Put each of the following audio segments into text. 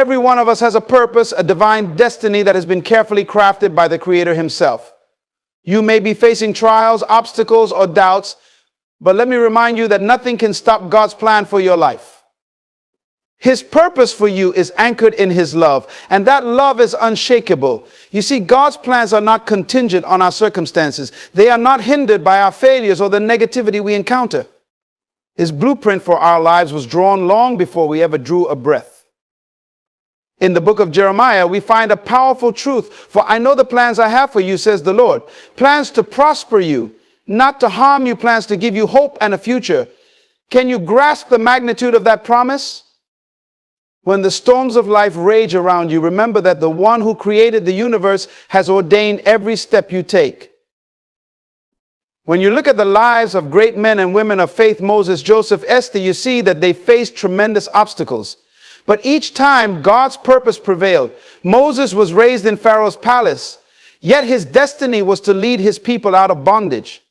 Every one of us has a purpose, a divine destiny that has been carefully crafted by the Creator himself. You may be facing trials, obstacles, or doubts, but let me remind you that nothing can stop God's plan for your life. His purpose for you is anchored in his love, and that love is unshakable. You see, God's plans are not contingent on our circumstances. They are not hindered by our failures or the negativity we encounter. His blueprint for our lives was drawn long before we ever drew a breath. In the book of Jeremiah, we find a powerful truth. For I know the plans I have for you, says the Lord. Plans to prosper you, not to harm you, plans to give you hope and a future. Can you grasp the magnitude of that promise? When the storms of life rage around you, remember that the one who created the universe has ordained every step you take. When you look at the lives of great men and women of faith, Moses, Joseph, Esther, you see that they faced tremendous obstacles. But each time God's purpose prevailed. Moses was raised in Pharaoh's palace, yet his destiny was to lead his people out of bondage.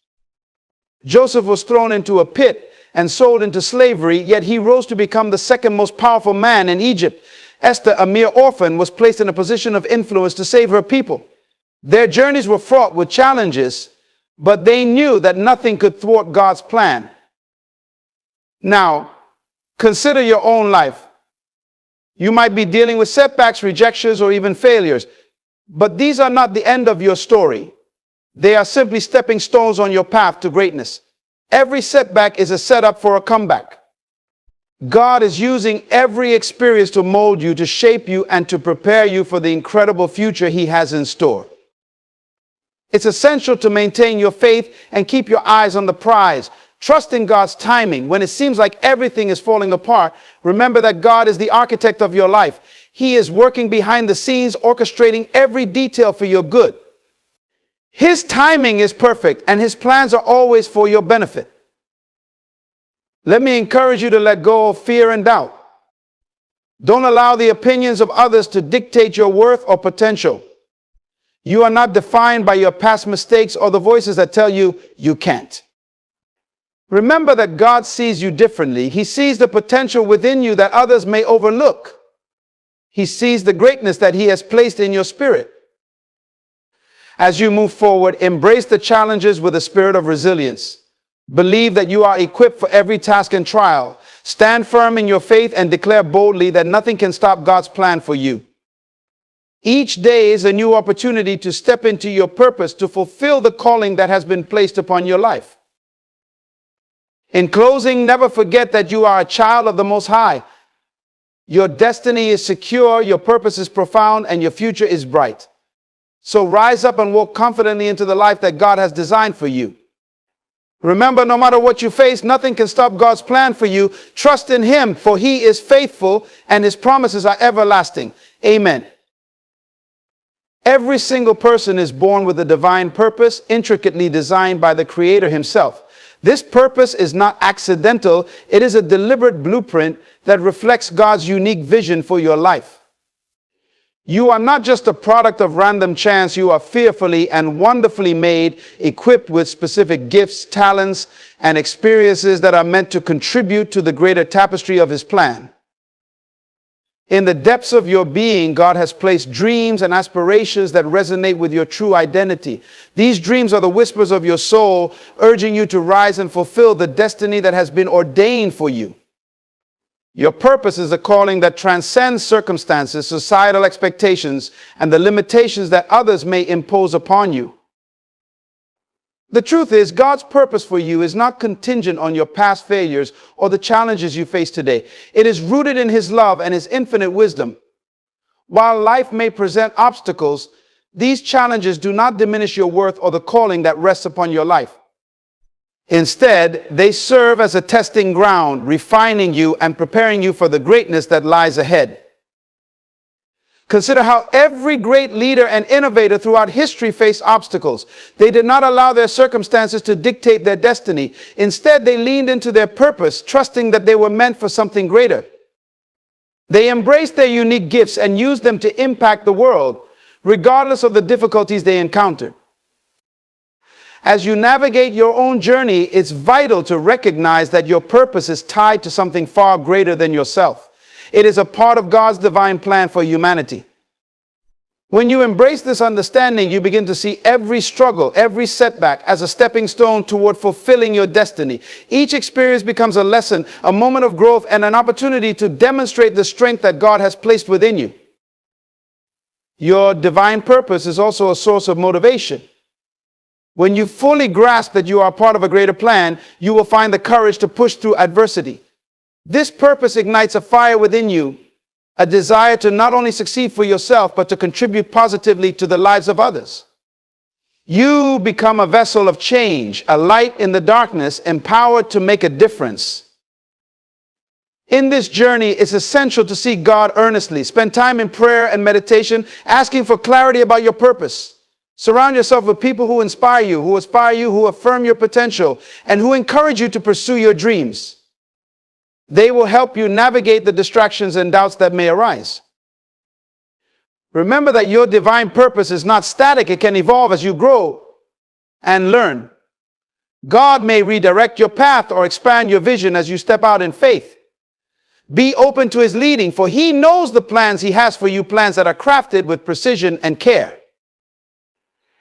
Joseph was thrown into a pit and sold into slavery, yet he rose to become the second most powerful man in Egypt. Esther, a mere orphan, was placed in a position of influence to save her people. Their journeys were fraught with challenges, but they knew that nothing could thwart God's plan. Now, consider your own life. You might be dealing with setbacks, rejections, or even failures, but these are not the end of your story. They are simply stepping stones on your path to greatness. Every setback is a setup for a comeback. God is using every experience to mold you, to shape you, and to prepare you for the incredible future he has in store. It's essential to maintain your faith and keep your eyes on the prize. Trust in God's timing. When it seems like everything is falling apart, remember that God is the architect of your life. He is working behind the scenes, orchestrating every detail for your good. His timing is perfect, and his plans are always for your benefit. Let me encourage you to let go of fear and doubt. Don't allow the opinions of others to dictate your worth or potential. You are not defined by your past mistakes or the voices that tell you you can't. Remember that God sees you differently. He sees the potential within you that others may overlook. He sees the greatness that he has placed in your spirit. As you move forward, embrace the challenges with a spirit of resilience. Believe that you are equipped for every task and trial. Stand firm in your faith and declare boldly that nothing can stop God's plan for you. Each day is a new opportunity to step into your purpose, to fulfill the calling that has been placed upon your life. In closing, never forget that you are a child of the Most High. Your destiny is secure, your purpose is profound, and your future is bright. So rise up and walk confidently into the life that God has designed for you. Remember, no matter what you face, nothing can stop God's plan for you. Trust in him, for he is faithful and his promises are everlasting. Amen. Every single person is born with a divine purpose, intricately designed by the Creator himself. This purpose is not accidental. It is a deliberate blueprint that reflects God's unique vision for your life. You are not just a product of random chance. You are fearfully and wonderfully made, equipped with specific gifts, talents, and experiences that are meant to contribute to the greater tapestry of his plan. In the depths of your being, God has placed dreams and aspirations that resonate with your true identity. These dreams are the whispers of your soul, urging you to rise and fulfill the destiny that has been ordained for you. Your purpose is a calling that transcends circumstances, societal expectations, and the limitations that others may impose upon you. The truth is, God's purpose for you is not contingent on your past failures or the challenges you face today. It is rooted in his love and his infinite wisdom. While life may present obstacles, these challenges do not diminish your worth or the calling that rests upon your life. Instead, they serve as a testing ground, refining you and preparing you for the greatness that lies ahead. Consider how every great leader and innovator throughout history faced obstacles. They did not allow their circumstances to dictate their destiny. Instead, they leaned into their purpose, trusting that they were meant for something greater. They embraced their unique gifts and used them to impact the world, regardless of the difficulties they encountered. As you navigate your own journey, it's vital to recognize that your purpose is tied to something far greater than yourself. It is a part of God's divine plan for humanity. When you embrace this understanding, you begin to see every struggle, every setback as a stepping stone toward fulfilling your destiny. Each experience becomes a lesson, a moment of growth, and an opportunity to demonstrate the strength that God has placed within you. Your divine purpose is also a source of motivation. When you fully grasp that you are part of a greater plan, you will find the courage to push through adversity. This purpose ignites a fire within you, a desire to not only succeed for yourself, but to contribute positively to the lives of others. You become a vessel of change, a light in the darkness, empowered to make a difference. In this journey, it's essential to seek God earnestly. Spend time in prayer and meditation, asking for clarity about your purpose. Surround yourself with people who inspire you, who affirm your potential, and who encourage you to pursue your dreams. They will help you navigate the distractions and doubts that may arise. Remember that your divine purpose is not static. It can evolve as you grow and learn. God may redirect your path or expand your vision as you step out in faith. Be open to His leading, for He knows the plans He has for you, plans that are crafted with precision and care.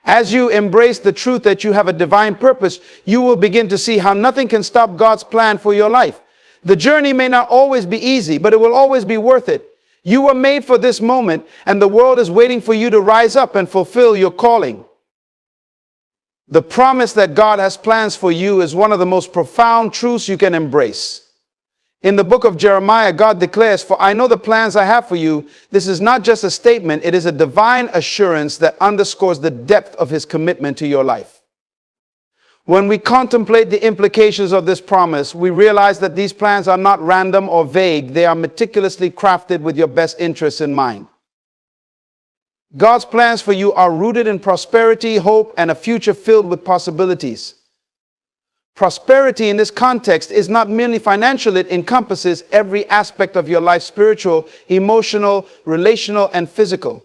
As you embrace the truth that you have a divine purpose, you will begin to see how nothing can stop God's plan for your life. The journey may not always be easy, but it will always be worth it. You were made for this moment, and the world is waiting for you to rise up and fulfill your calling. The promise that God has plans for you is one of the most profound truths you can embrace. In the book of Jeremiah, God declares, "For I know the plans I have for you." This is not just a statement, it is a divine assurance that underscores the depth of His commitment to your life. When we contemplate the implications of this promise, we realize that these plans are not random or vague. They are meticulously crafted with your best interests in mind. God's plans for you are rooted in prosperity, hope, and a future filled with possibilities. Prosperity in this context is not merely financial. It encompasses every aspect of your life: spiritual, emotional, relational, and physical.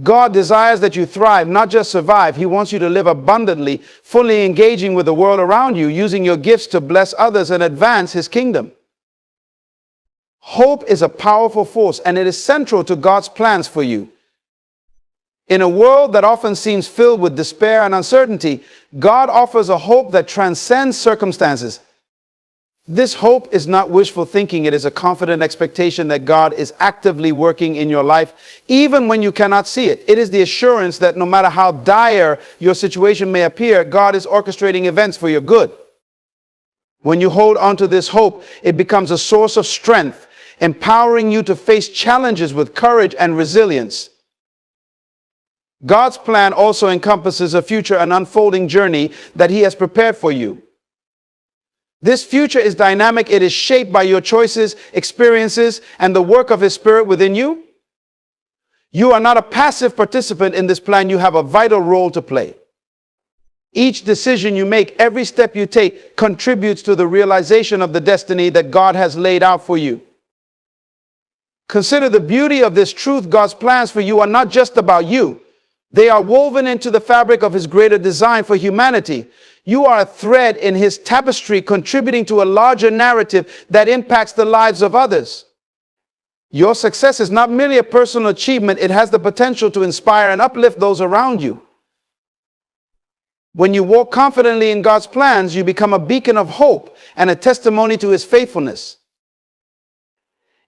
God desires that you thrive, not just survive. He wants you to live abundantly, fully engaging with the world around you, using your gifts to bless others and advance His kingdom. Hope is a powerful force, and it is central to God's plans for you. In a world that often seems filled with despair and uncertainty, God offers a hope that transcends circumstances. This hope is not wishful thinking. It is a confident expectation that God is actively working in your life, even when you cannot see it. It is the assurance that no matter how dire your situation may appear, God is orchestrating events for your good. When you hold on to this hope, it becomes a source of strength, empowering you to face challenges with courage and resilience. God's plan also encompasses a future and unfolding journey that He has prepared for you. This future is dynamic. It is shaped by your choices, experiences, and the work of His Spirit within you. You are not a passive participant in this plan. You have a vital role to play. Each decision you make, every step you take, contributes to the realization of the destiny that God has laid out for you. Consider the beauty of this truth. God's plans for you are not just about you. They are woven into the fabric of His greater design for humanity. You are a thread in His tapestry, contributing to a larger narrative that impacts the lives of others. Your success is not merely a personal achievement. It has the potential to inspire and uplift those around you. When you walk confidently in God's plans, you become a beacon of hope and a testimony to His faithfulness.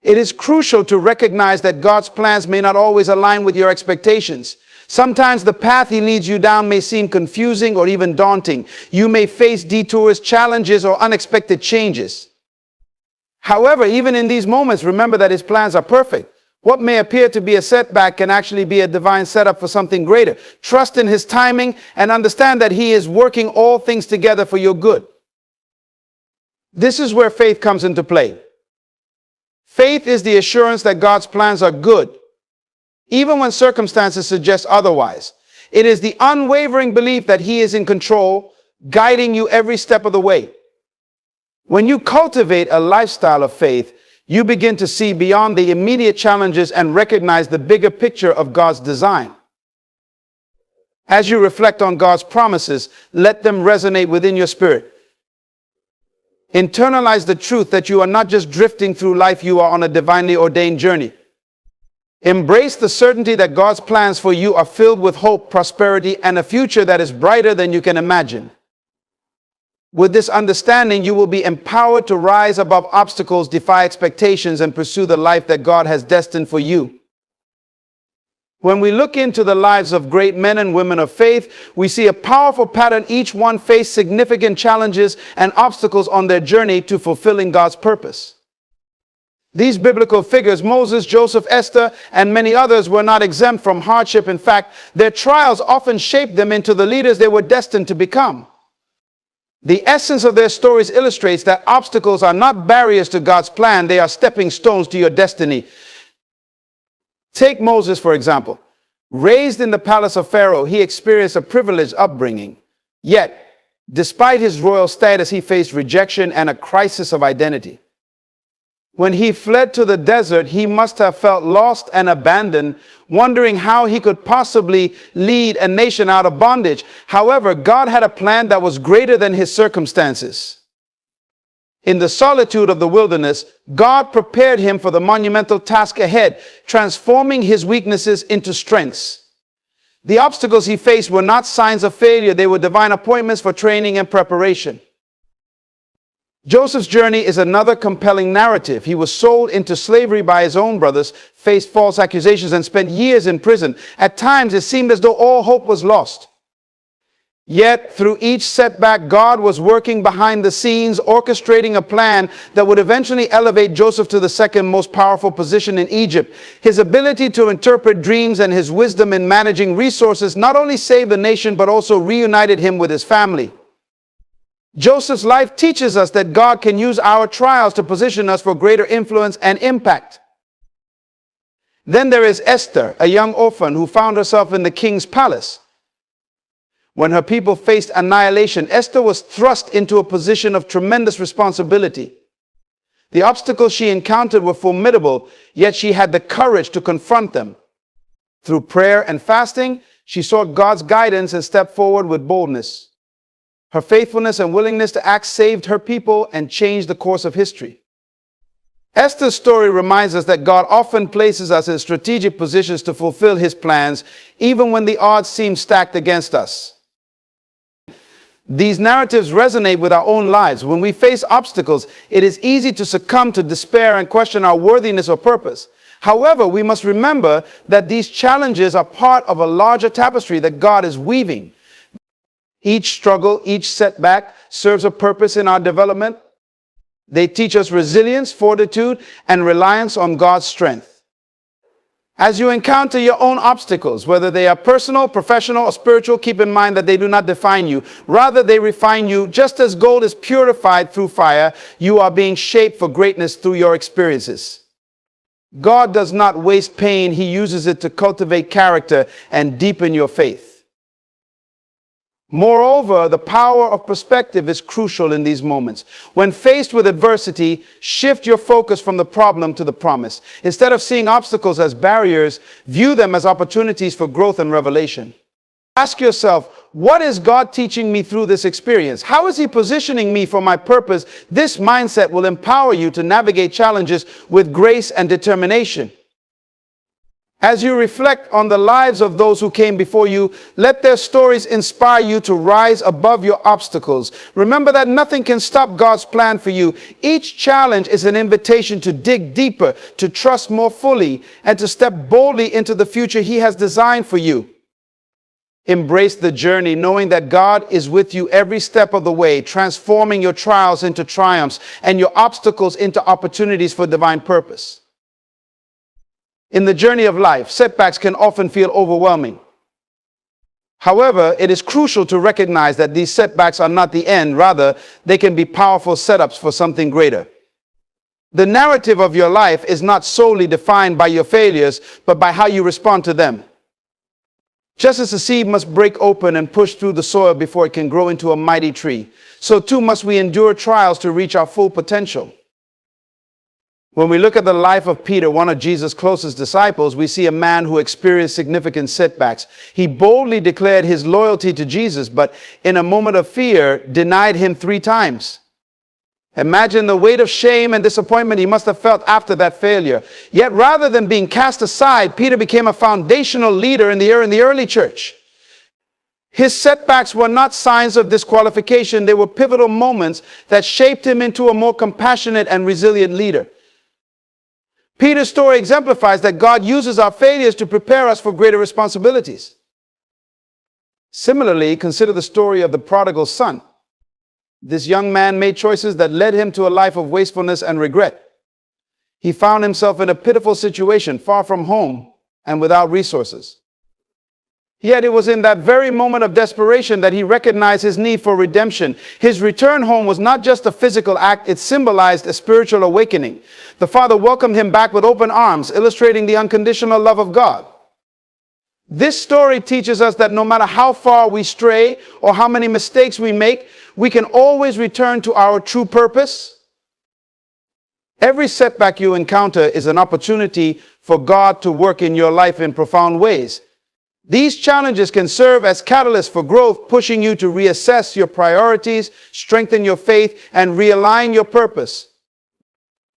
It is crucial to recognize that God's plans may not always align with your expectations. Sometimes the path He leads you down may seem confusing or even daunting. You may face detours, challenges, or unexpected changes. However, even in these moments, remember that His plans are perfect. What may appear to be a setback can actually be a divine setup for something greater. Trust in His timing and understand that He is working all things together for your good. This is where faith comes into play. Faith is the assurance that God's plans are good, even when circumstances suggest otherwise. It is the unwavering belief that He is in control, guiding you every step of the way. When you cultivate a lifestyle of faith, you begin to see beyond the immediate challenges and recognize the bigger picture of God's design. As you reflect on God's promises, let them resonate within your spirit. Internalize the truth that you are not just drifting through life, you are on a divinely ordained journey. Embrace the certainty that God's plans for you are filled with hope, prosperity, and a future that is brighter than you can imagine. With this understanding, you will be empowered to rise above obstacles, defy expectations, and pursue the life that God has destined for you. When we look into the lives of great men and women of faith, we see a powerful pattern. Each one faced significant challenges and obstacles on their journey to fulfilling God's purpose. These biblical figures, Moses, Joseph, Esther, and many others, were not exempt from hardship. In fact, their trials often shaped them into the leaders they were destined to become. The essence of their stories illustrates that obstacles are not barriers to God's plan, they are stepping stones to your destiny. Take Moses, for example. Raised in the palace of Pharaoh, he experienced a privileged upbringing. Yet, despite his royal status, he faced rejection and a crisis of identity. When he fled to the desert, he must have felt lost and abandoned, wondering how he could possibly lead a nation out of bondage. However, God had a plan that was greater than his circumstances. In the solitude of the wilderness, God prepared him for the monumental task ahead, transforming his weaknesses into strengths. The obstacles he faced were not signs of failure, they were divine appointments for training and preparation. Joseph's journey is another compelling narrative. He was sold into slavery by his own brothers, faced false accusations, and spent years in prison. At times, it seemed as though all hope was lost. Yet, through each setback, God was working behind the scenes, orchestrating a plan that would eventually elevate Joseph to the second most powerful position in Egypt. His ability to interpret dreams and his wisdom in managing resources not only saved the nation, but also reunited him with his family. Joseph's life teaches us that God can use our trials to position us for greater influence and impact. Then there is Esther, a young orphan who found herself in the king's palace. When her people faced annihilation, Esther was thrust into a position of tremendous responsibility. The obstacles she encountered were formidable, yet she had the courage to confront them. Through prayer and fasting, she sought God's guidance and stepped forward with boldness. Her faithfulness and willingness to act saved her people and changed the course of history. Esther's story reminds us that God often places us in strategic positions to fulfill his plans, even when the odds seem stacked against us. These narratives resonate with our own lives. When we face obstacles, it is easy to succumb to despair and question our worthiness or purpose. However, we must remember that these challenges are part of a larger tapestry that God is weaving. Each struggle, each setback serves a purpose in our development. They teach us resilience, fortitude, and reliance on God's strength. As you encounter your own obstacles, whether they are personal, professional, or spiritual, keep in mind that they do not define you. Rather, they refine you. Just as gold is purified through fire, you are being shaped for greatness through your experiences. God does not waste pain. He uses it to cultivate character and deepen your faith. Moreover, the power of perspective is crucial in these moments. When faced with adversity, shift your focus from the problem to the promise. Instead of seeing obstacles as barriers, view them as opportunities for growth and revelation. Ask yourself, what is God teaching me through this experience? How is he positioning me for my purpose? This mindset will empower you to navigate challenges with grace and determination. As you reflect on the lives of those who came before you, let their stories inspire you to rise above your obstacles. Remember that nothing can stop God's plan for you. Each challenge is an invitation to dig deeper, to trust more fully, and to step boldly into the future he has designed for you. Embrace the journey, knowing that God is with you every step of the way, transforming your trials into triumphs and your obstacles into opportunities for divine purpose. In the journey of life, setbacks can often feel overwhelming. However, it is crucial to recognize that these setbacks are not the end. Rather, they can be powerful setups for something greater. The narrative of your life is not solely defined by your failures, but by how you respond to them. Just as a seed must break open and push through the soil before it can grow into a mighty tree, so too must we endure trials to reach our full potential. When we look at the life of Peter, one of Jesus' closest disciples, we see a man who experienced significant setbacks. He boldly declared his loyalty to Jesus, but in a moment of fear, denied him 3 times. Imagine the weight of shame and disappointment he must have felt after that failure. Yet rather than being cast aside, Peter became a foundational leader in the early church. His setbacks were not signs of disqualification. They were pivotal moments that shaped him into a more compassionate and resilient leader. Peter's story exemplifies that God uses our failures to prepare us for greater responsibilities. Similarly, consider the story of the prodigal son. This young man made choices that led him to a life of wastefulness and regret. He found himself in a pitiful situation, far from home and without resources. Yet it was in that very moment of desperation that he recognized his need for redemption. His return home was not just a physical act, it symbolized a spiritual awakening. The father welcomed him back with open arms, illustrating the unconditional love of God. This story teaches us that no matter how far we stray or how many mistakes we make, we can always return to our true purpose. Every setback you encounter is an opportunity for God to work in your life in profound ways. These challenges can serve as catalysts for growth, pushing you to reassess your priorities, strengthen your faith, and realign your purpose.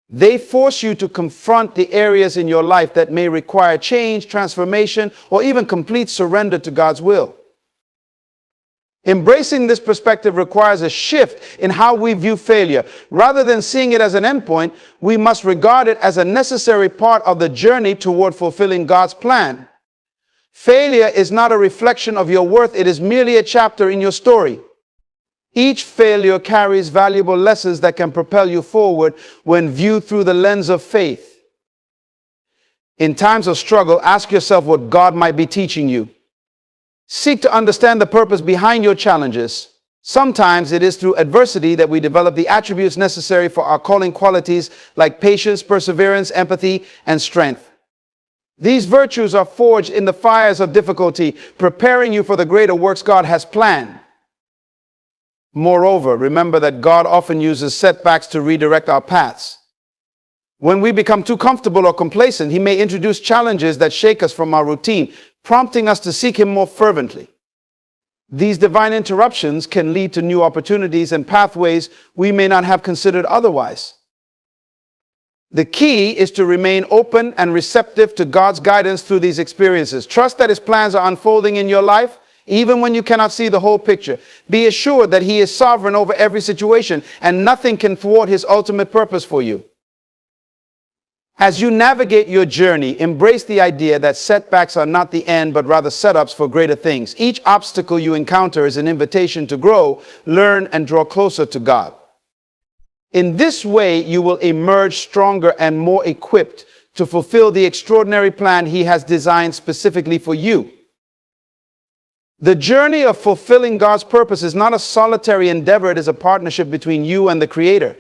They force you to confront the areas in your life that may require change, transformation, or even complete surrender to God's will. Embracing this perspective requires a shift in how we view failure. Rather than seeing it as an endpoint, we must regard it as a necessary part of the journey toward fulfilling God's plan. Failure is not a reflection of your worth, it is merely a chapter in your story. Each failure carries valuable lessons that can propel you forward when viewed through the lens of faith. In times of struggle, ask yourself what God might be teaching you. Seek to understand the purpose behind your challenges. Sometimes it is through adversity that we develop the attributes necessary for our calling qualities like patience, perseverance, empathy, and strength. These virtues are forged in the fires of difficulty, preparing you for the greater works God has planned. Moreover, remember that God often uses setbacks to redirect our paths. When we become too comfortable or complacent, He may introduce challenges that shake us from our routine, prompting us to seek Him more fervently. These divine interruptions can lead to new opportunities and pathways we may not have considered otherwise. The key is to remain open and receptive to God's guidance through these experiences. Trust that His plans are unfolding in your life, even when you cannot see the whole picture. Be assured that He is sovereign over every situation, and nothing can thwart His ultimate purpose for you. As you navigate your journey, embrace the idea that setbacks are not the end, but rather setups for greater things. Each obstacle you encounter is an invitation to grow, learn, and draw closer to God. In this way, you will emerge stronger and more equipped to fulfill the extraordinary plan He has designed specifically for you. The journey of fulfilling God's purpose is not a solitary endeavor, it is a partnership between you and the Creator.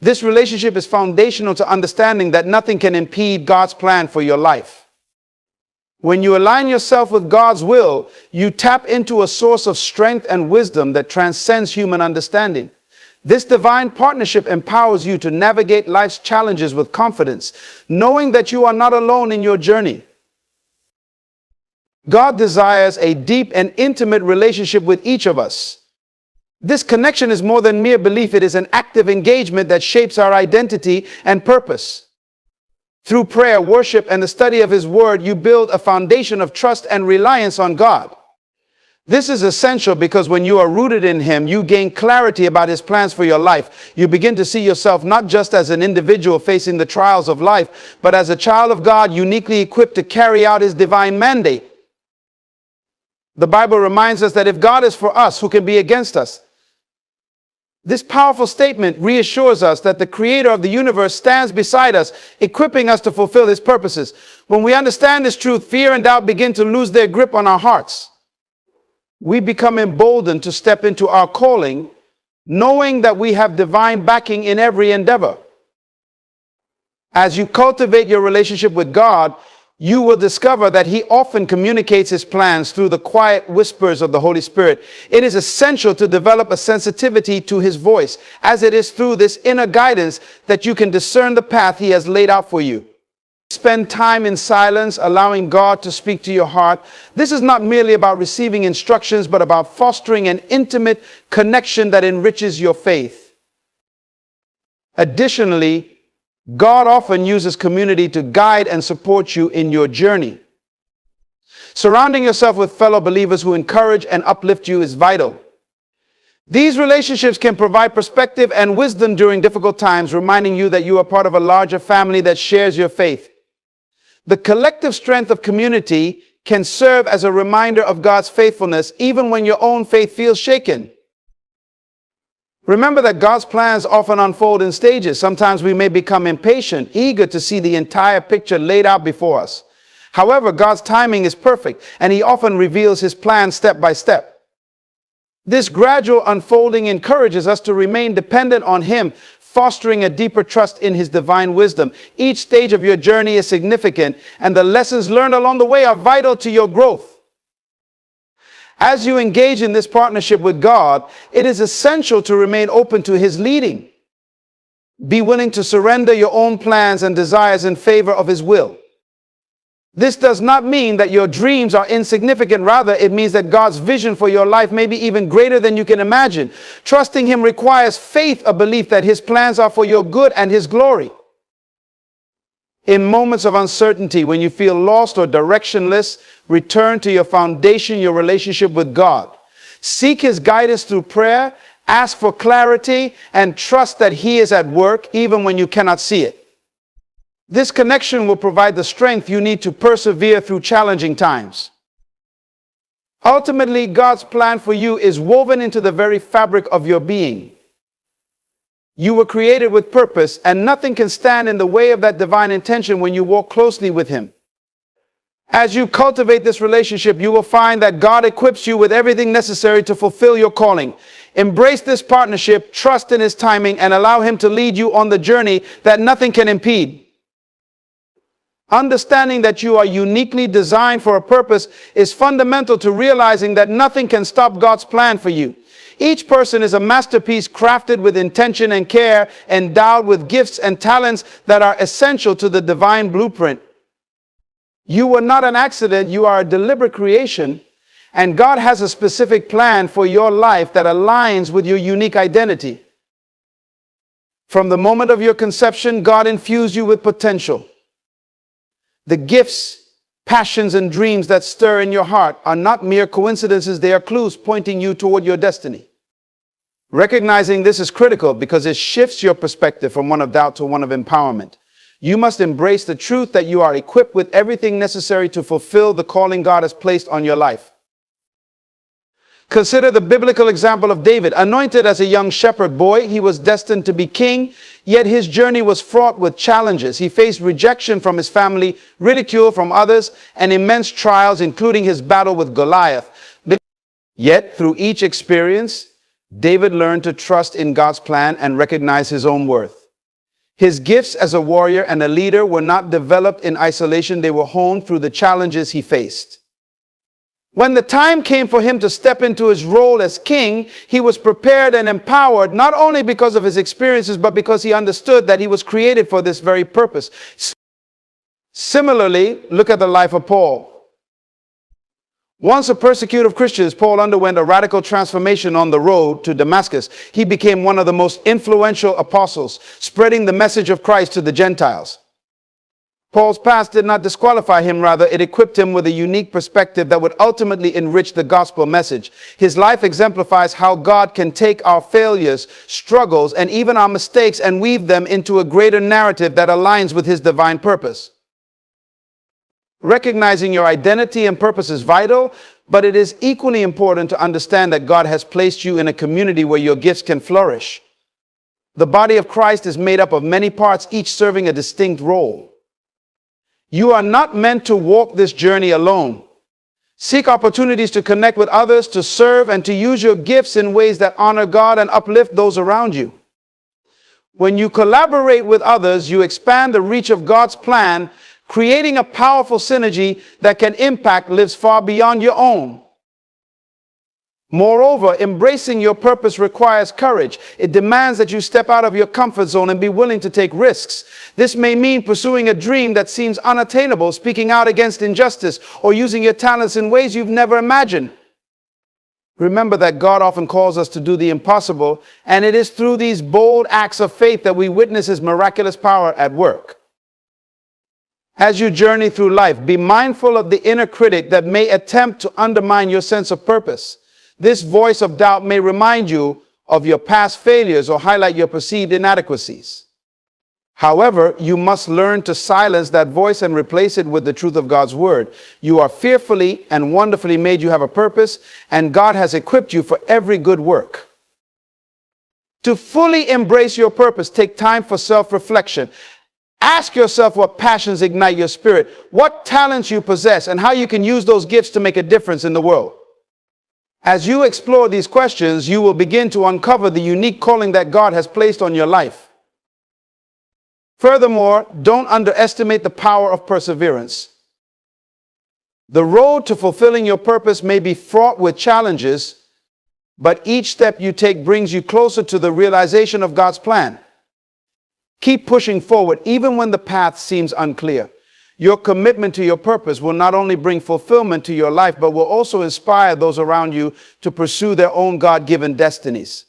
This relationship is foundational to understanding that nothing can impede God's plan for your life. When you align yourself with God's will, you tap into a source of strength and wisdom that transcends human understanding. This divine partnership empowers you to navigate life's challenges with confidence, knowing that you are not alone in your journey. God desires a deep and intimate relationship with each of us. This connection is more than mere belief. It is an active engagement that shapes our identity and purpose. Through prayer, worship, and the study of His Word, you build a foundation of trust and reliance on God. This is essential because when you are rooted in Him, you gain clarity about His plans for your life. You begin to see yourself not just as an individual facing the trials of life, but as a child of God uniquely equipped to carry out His divine mandate. The Bible reminds us that if God is for us, who can be against us? This powerful statement reassures us that the Creator of the universe stands beside us, equipping us to fulfill His purposes. When we understand this truth, fear and doubt begin to lose their grip on our hearts. We become emboldened to step into our calling, knowing that we have divine backing in every endeavor. As you cultivate your relationship with God, you will discover that He often communicates His plans through the quiet whispers of the Holy Spirit. It is essential to develop a sensitivity to His voice, as it is through this inner guidance that you can discern the path He has laid out for you. Spend time in silence, allowing God to speak to your heart. This is not merely about receiving instructions, but about fostering an intimate connection that enriches your faith. Additionally, God often uses community to guide and support you in your journey. Surrounding yourself with fellow believers who encourage and uplift you is vital. These relationships can provide perspective and wisdom during difficult times, reminding you that you are part of a larger family that shares your faith. The collective strength of community can serve as a reminder of God's faithfulness, even when your own faith feels shaken. Remember that God's plans often unfold in stages. Sometimes we may become impatient, eager to see the entire picture laid out before us. However, God's timing is perfect, and He often reveals His plan step by step. This gradual unfolding encourages us to remain dependent on Him, fostering a deeper trust in His divine wisdom. Each stage of your journey is significant, and the lessons learned along the way are vital to your growth. As you engage in this partnership with God, it is essential to remain open to His leading. Be willing to surrender your own plans and desires in favor of His will. This does not mean that your dreams are insignificant. Rather, it means that God's vision for your life may be even greater than you can imagine. Trusting Him requires faith, a belief that His plans are for your good and His glory. In moments of uncertainty, when you feel lost or directionless, return to your foundation, your relationship with God. Seek His guidance through prayer, ask for clarity, and trust that He is at work even when you cannot see it. This connection will provide the strength you need to persevere through challenging times. Ultimately, God's plan for you is woven into the very fabric of your being. You were created with purpose, and nothing can stand in the way of that divine intention when you walk closely with Him. As you cultivate this relationship, you will find that God equips you with everything necessary to fulfill your calling. Embrace this partnership, trust in His timing, and allow Him to lead you on the journey that nothing can impede. Understanding that you are uniquely designed for a purpose is fundamental to realizing that nothing can stop God's plan for you. Each person is a masterpiece crafted with intention and care, endowed with gifts and talents that are essential to the divine blueprint. You were not an accident, you are a deliberate creation, and God has a specific plan for your life that aligns with your unique identity. From the moment of your conception, God infused you with potential. The gifts, passions, and dreams that stir in your heart are not mere coincidences, they are clues pointing you toward your destiny. Recognizing this is critical because it shifts your perspective from one of doubt to one of empowerment. You must embrace the truth that you are equipped with everything necessary to fulfill the calling God has placed on your life. Consider the biblical example of David. Anointed as a young shepherd boy, he was destined to be king, yet his journey was fraught with challenges. He faced rejection from his family, ridicule from others, and immense trials, including his battle with Goliath. Yet, through each experience, David learned to trust in God's plan and recognize his own worth. His gifts as a warrior and a leader were not developed in isolation. They were honed through the challenges he faced. When the time came for him to step into his role as king, he was prepared and empowered, not only because of his experiences, but because he understood that he was created for this very purpose. Similarly, look at the life of Paul. Once a persecutor of Christians, Paul underwent a radical transformation on the road to Damascus. He became one of the most influential apostles, spreading the message of Christ to the Gentiles. Paul's past did not disqualify him, rather, it equipped him with a unique perspective that would ultimately enrich the gospel message. His life exemplifies how God can take our failures, struggles, and even our mistakes and weave them into a greater narrative that aligns with His divine purpose. Recognizing your identity and purpose is vital, but it is equally important to understand that God has placed you in a community where your gifts can flourish. The body of Christ is made up of many parts, each serving a distinct role. You are not meant to walk this journey alone. Seek opportunities to connect with others, to serve, and to use your gifts in ways that honor God and uplift those around you. When you collaborate with others, you expand the reach of God's plan, creating a powerful synergy that can impact lives far beyond your own. Moreover, embracing your purpose requires courage. It demands that you step out of your comfort zone and be willing to take risks. This may mean pursuing a dream that seems unattainable, speaking out against injustice, or using your talents in ways you've never imagined. Remember that God often calls us to do the impossible, and it is through these bold acts of faith that we witness His miraculous power at work. As you journey through life, be mindful of the inner critic that may attempt to undermine your sense of purpose. This voice of doubt may remind you of your past failures or highlight your perceived inadequacies. However, you must learn to silence that voice and replace it with the truth of God's word. You are fearfully and wonderfully made. You have a purpose, and God has equipped you for every good work. To fully embrace your purpose, take time for self-reflection. Ask yourself what passions ignite your spirit, what talents you possess, and how you can use those gifts to make a difference in the world. As you explore these questions, you will begin to uncover the unique calling that God has placed on your life. Furthermore, don't underestimate the power of perseverance. The road to fulfilling your purpose may be fraught with challenges, but each step you take brings you closer to the realization of God's plan. Keep pushing forward, even when the path seems unclear. Your commitment to your purpose will not only bring fulfillment to your life, but will also inspire those around you to pursue their own God-given destinies.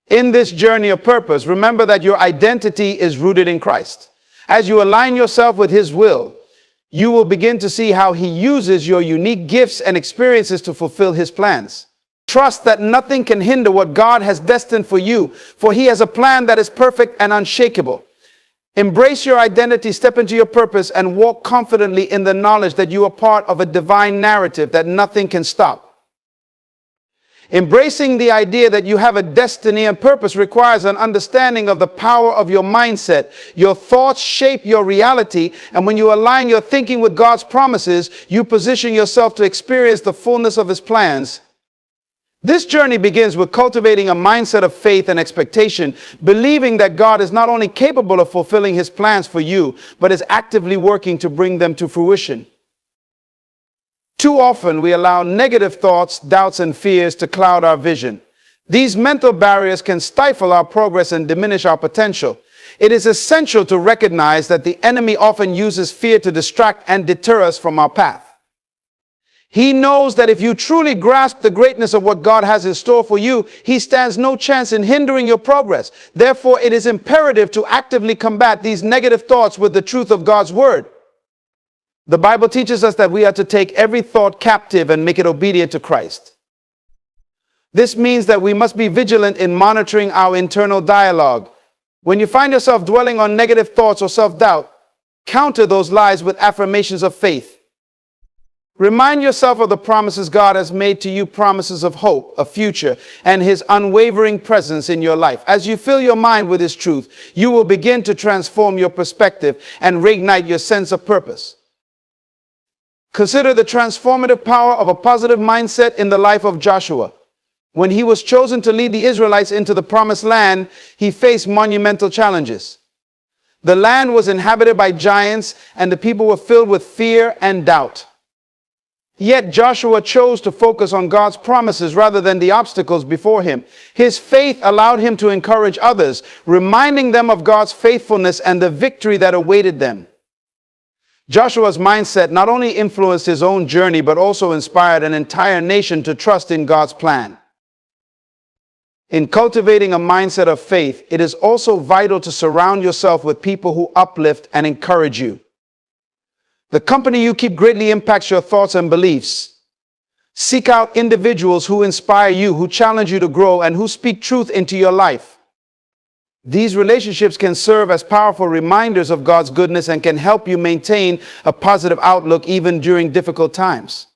In this journey of purpose, remember that your identity is rooted in Christ. As you align yourself with His will, you will begin to see how He uses your unique gifts and experiences to fulfill His plans. Trust that nothing can hinder what God has destined for you, for He has a plan that is perfect and unshakable. Embrace your identity, step into your purpose, and walk confidently in the knowledge that you are part of a divine narrative that nothing can stop. Embracing the idea that you have a destiny and purpose requires an understanding of the power of your mindset. Your thoughts shape your reality, and when you align your thinking with God's promises, you position yourself to experience the fullness of His plans. This journey begins with cultivating a mindset of faith and expectation, believing that God is not only capable of fulfilling His plans for you, but is actively working to bring them to fruition. Too often, we allow negative thoughts, doubts, and fears to cloud our vision. These mental barriers can stifle our progress and diminish our potential. It is essential to recognize that the enemy often uses fear to distract and deter us from our path. He knows that if you truly grasp the greatness of what God has in store for you, He stands no chance in hindering your progress. Therefore, it is imperative to actively combat these negative thoughts with the truth of God's word. The Bible teaches us that we are to take every thought captive and make it obedient to Christ. This means that we must be vigilant in monitoring our internal dialogue. When you find yourself dwelling on negative thoughts or self-doubt, counter those lies with affirmations of faith. Remind yourself of the promises God has made to you, promises of hope, a future, and His unwavering presence in your life. As you fill your mind with His truth, you will begin to transform your perspective and reignite your sense of purpose. Consider the transformative power of a positive mindset in the life of Joshua. When he was chosen to lead the Israelites into the promised land, he faced monumental challenges. The land was inhabited by giants, and the people were filled with fear and doubt. Yet Joshua chose to focus on God's promises rather than the obstacles before him. His faith allowed him to encourage others, reminding them of God's faithfulness and the victory that awaited them. Joshua's mindset not only influenced his own journey, but also inspired an entire nation to trust in God's plan. In cultivating a mindset of faith, it is also vital to surround yourself with people who uplift and encourage you. The company you keep greatly impacts your thoughts and beliefs. Seek out individuals who inspire you, who challenge you to grow, and who speak truth into your life. These relationships can serve as powerful reminders of God's goodness and can help you maintain a positive outlook even during difficult times.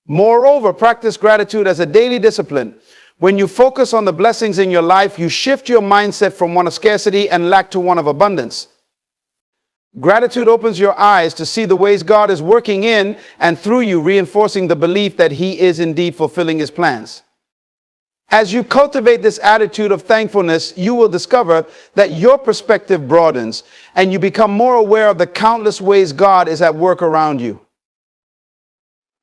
Moreover, practice gratitude as a daily discipline. When you focus on the blessings in your life, you shift your mindset from one of scarcity and lack to one of abundance. Gratitude opens your eyes to see the ways God is working in and through you, reinforcing the belief that He is indeed fulfilling His plans. As you cultivate this attitude of thankfulness, you will discover that your perspective broadens and you become more aware of the countless ways God is at work around you.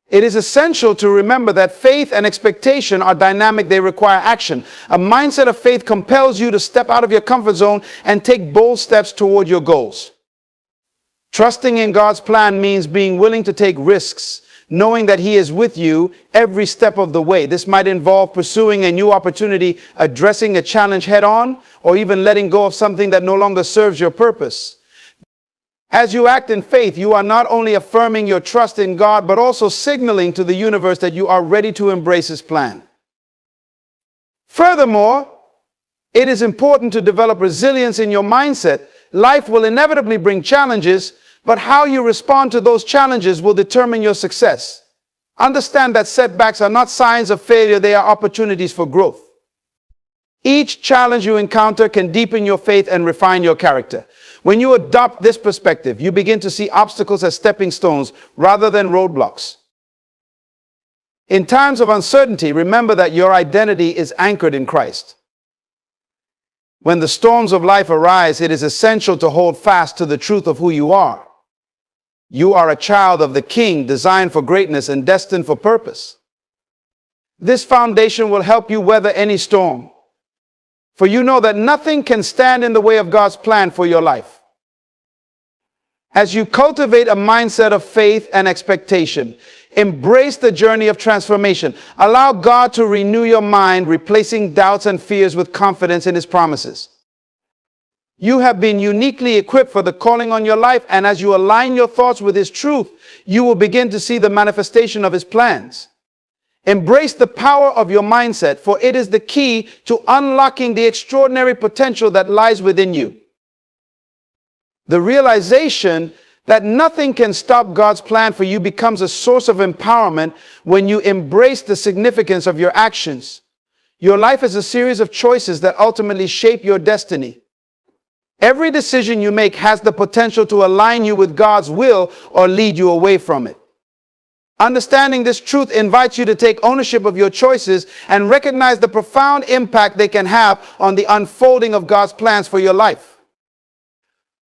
It is essential to remember that faith and expectation are dynamic. They require action. A mindset of faith compels you to step out of your comfort zone and take bold steps toward your goals. Trusting in God's plan means being willing to take risks, knowing that He is with you every step of the way. This might involve pursuing a new opportunity, addressing a challenge head on, or even letting go of something that no longer serves your purpose. As you act in faith, you are not only affirming your trust in God, but also signaling to the universe that you are ready to embrace His plan. Furthermore, it is important to develop resilience in your mindset. Life will inevitably bring challenges, but how you respond to those challenges will determine your success. Understand that setbacks are not signs of failure, they are opportunities for growth. Each challenge you encounter can deepen your faith and refine your character. When you adopt this perspective, you begin to see obstacles as stepping stones rather than roadblocks. In times of uncertainty, remember that your identity is anchored in Christ. When the storms of life arise, it is essential to hold fast to the truth of who you are. You are a child of the King, designed for greatness and destined for purpose. This foundation will help you weather any storm, for you know that nothing can stand in the way of God's plan for your life. As you cultivate a mindset of faith and expectation, embrace the journey of transformation. Allow God to renew your mind, replacing doubts and fears with confidence in His promises. You have been uniquely equipped for the calling on your life, and as you align your thoughts with His truth, you will begin to see the manifestation of His plans. Embrace the power of your mindset, for it is the key to unlocking the extraordinary potential that lies within you. The realization that nothing can stop God's plan for you becomes a source of empowerment when you embrace the significance of your actions. Your life is a series of choices that ultimately shape your destiny. Every decision you make has the potential to align you with God's will or lead you away from it. Understanding this truth invites you to take ownership of your choices and recognize the profound impact they can have on the unfolding of God's plans for your life.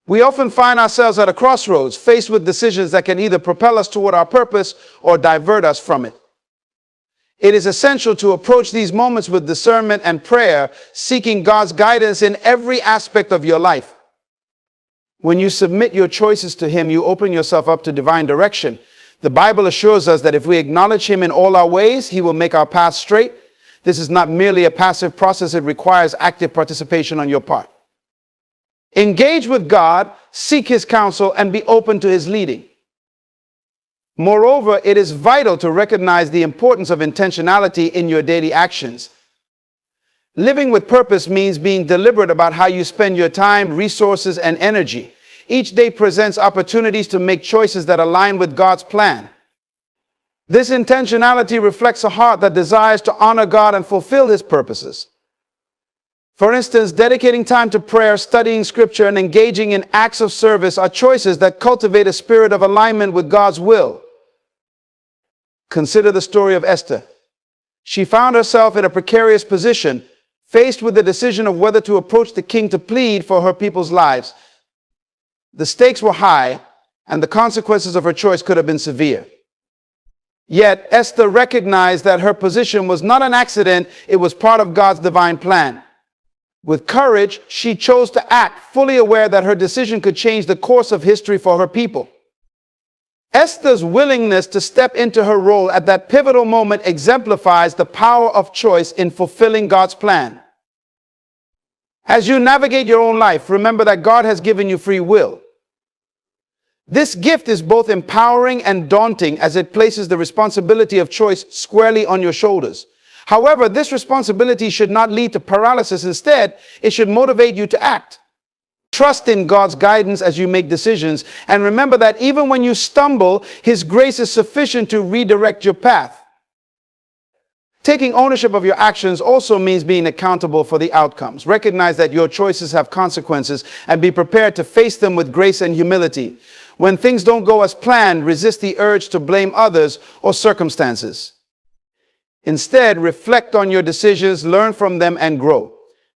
We often find ourselves at a crossroads, faced with decisions that can either propel us toward our purpose or divert us from it. It is essential to approach these moments with discernment and prayer, seeking God's guidance in every aspect of your life. When you submit your choices to Him, you open yourself up to divine direction. The Bible assures us that if we acknowledge Him in all our ways, He will make our path straight. This is not merely a passive process, it requires active participation on your part. Engage with God, seek His counsel, and be open to His leading. Moreover, it is vital to recognize the importance of intentionality in your daily actions. Living with purpose means being deliberate about how you spend your time, resources, and energy. Each day presents opportunities to make choices that align with God's plan. This intentionality reflects a heart that desires to honor God and fulfill His purposes. For instance, dedicating time to prayer, studying scripture, and engaging in acts of service are choices that cultivate a spirit of alignment with God's will. Consider the story of Esther. She found herself in a precarious position, faced with the decision of whether to approach the king to plead for her people's lives. The stakes were high, and the consequences of her choice could have been severe. Yet, Esther recognized that her position was not an accident, it was part of God's divine plan. With courage, she chose to act, fully aware that her decision could change the course of history for her people. Esther's willingness to step into her role at that pivotal moment exemplifies the power of choice in fulfilling God's plan. As you navigate your own life, remember that God has given you free will. This gift is both empowering and daunting as it places the responsibility of choice squarely on your shoulders. However, this responsibility should not lead to paralysis. Instead, it should motivate you to act. Trust in God's guidance as you make decisions, and remember that even when you stumble, His grace is sufficient to redirect your path. Taking ownership of your actions also means being accountable for the outcomes. Recognize that your choices have consequences and be prepared to face them with grace and humility. When things don't go as planned, resist the urge to blame others or circumstances. Instead, reflect on your decisions, learn from them, and grow.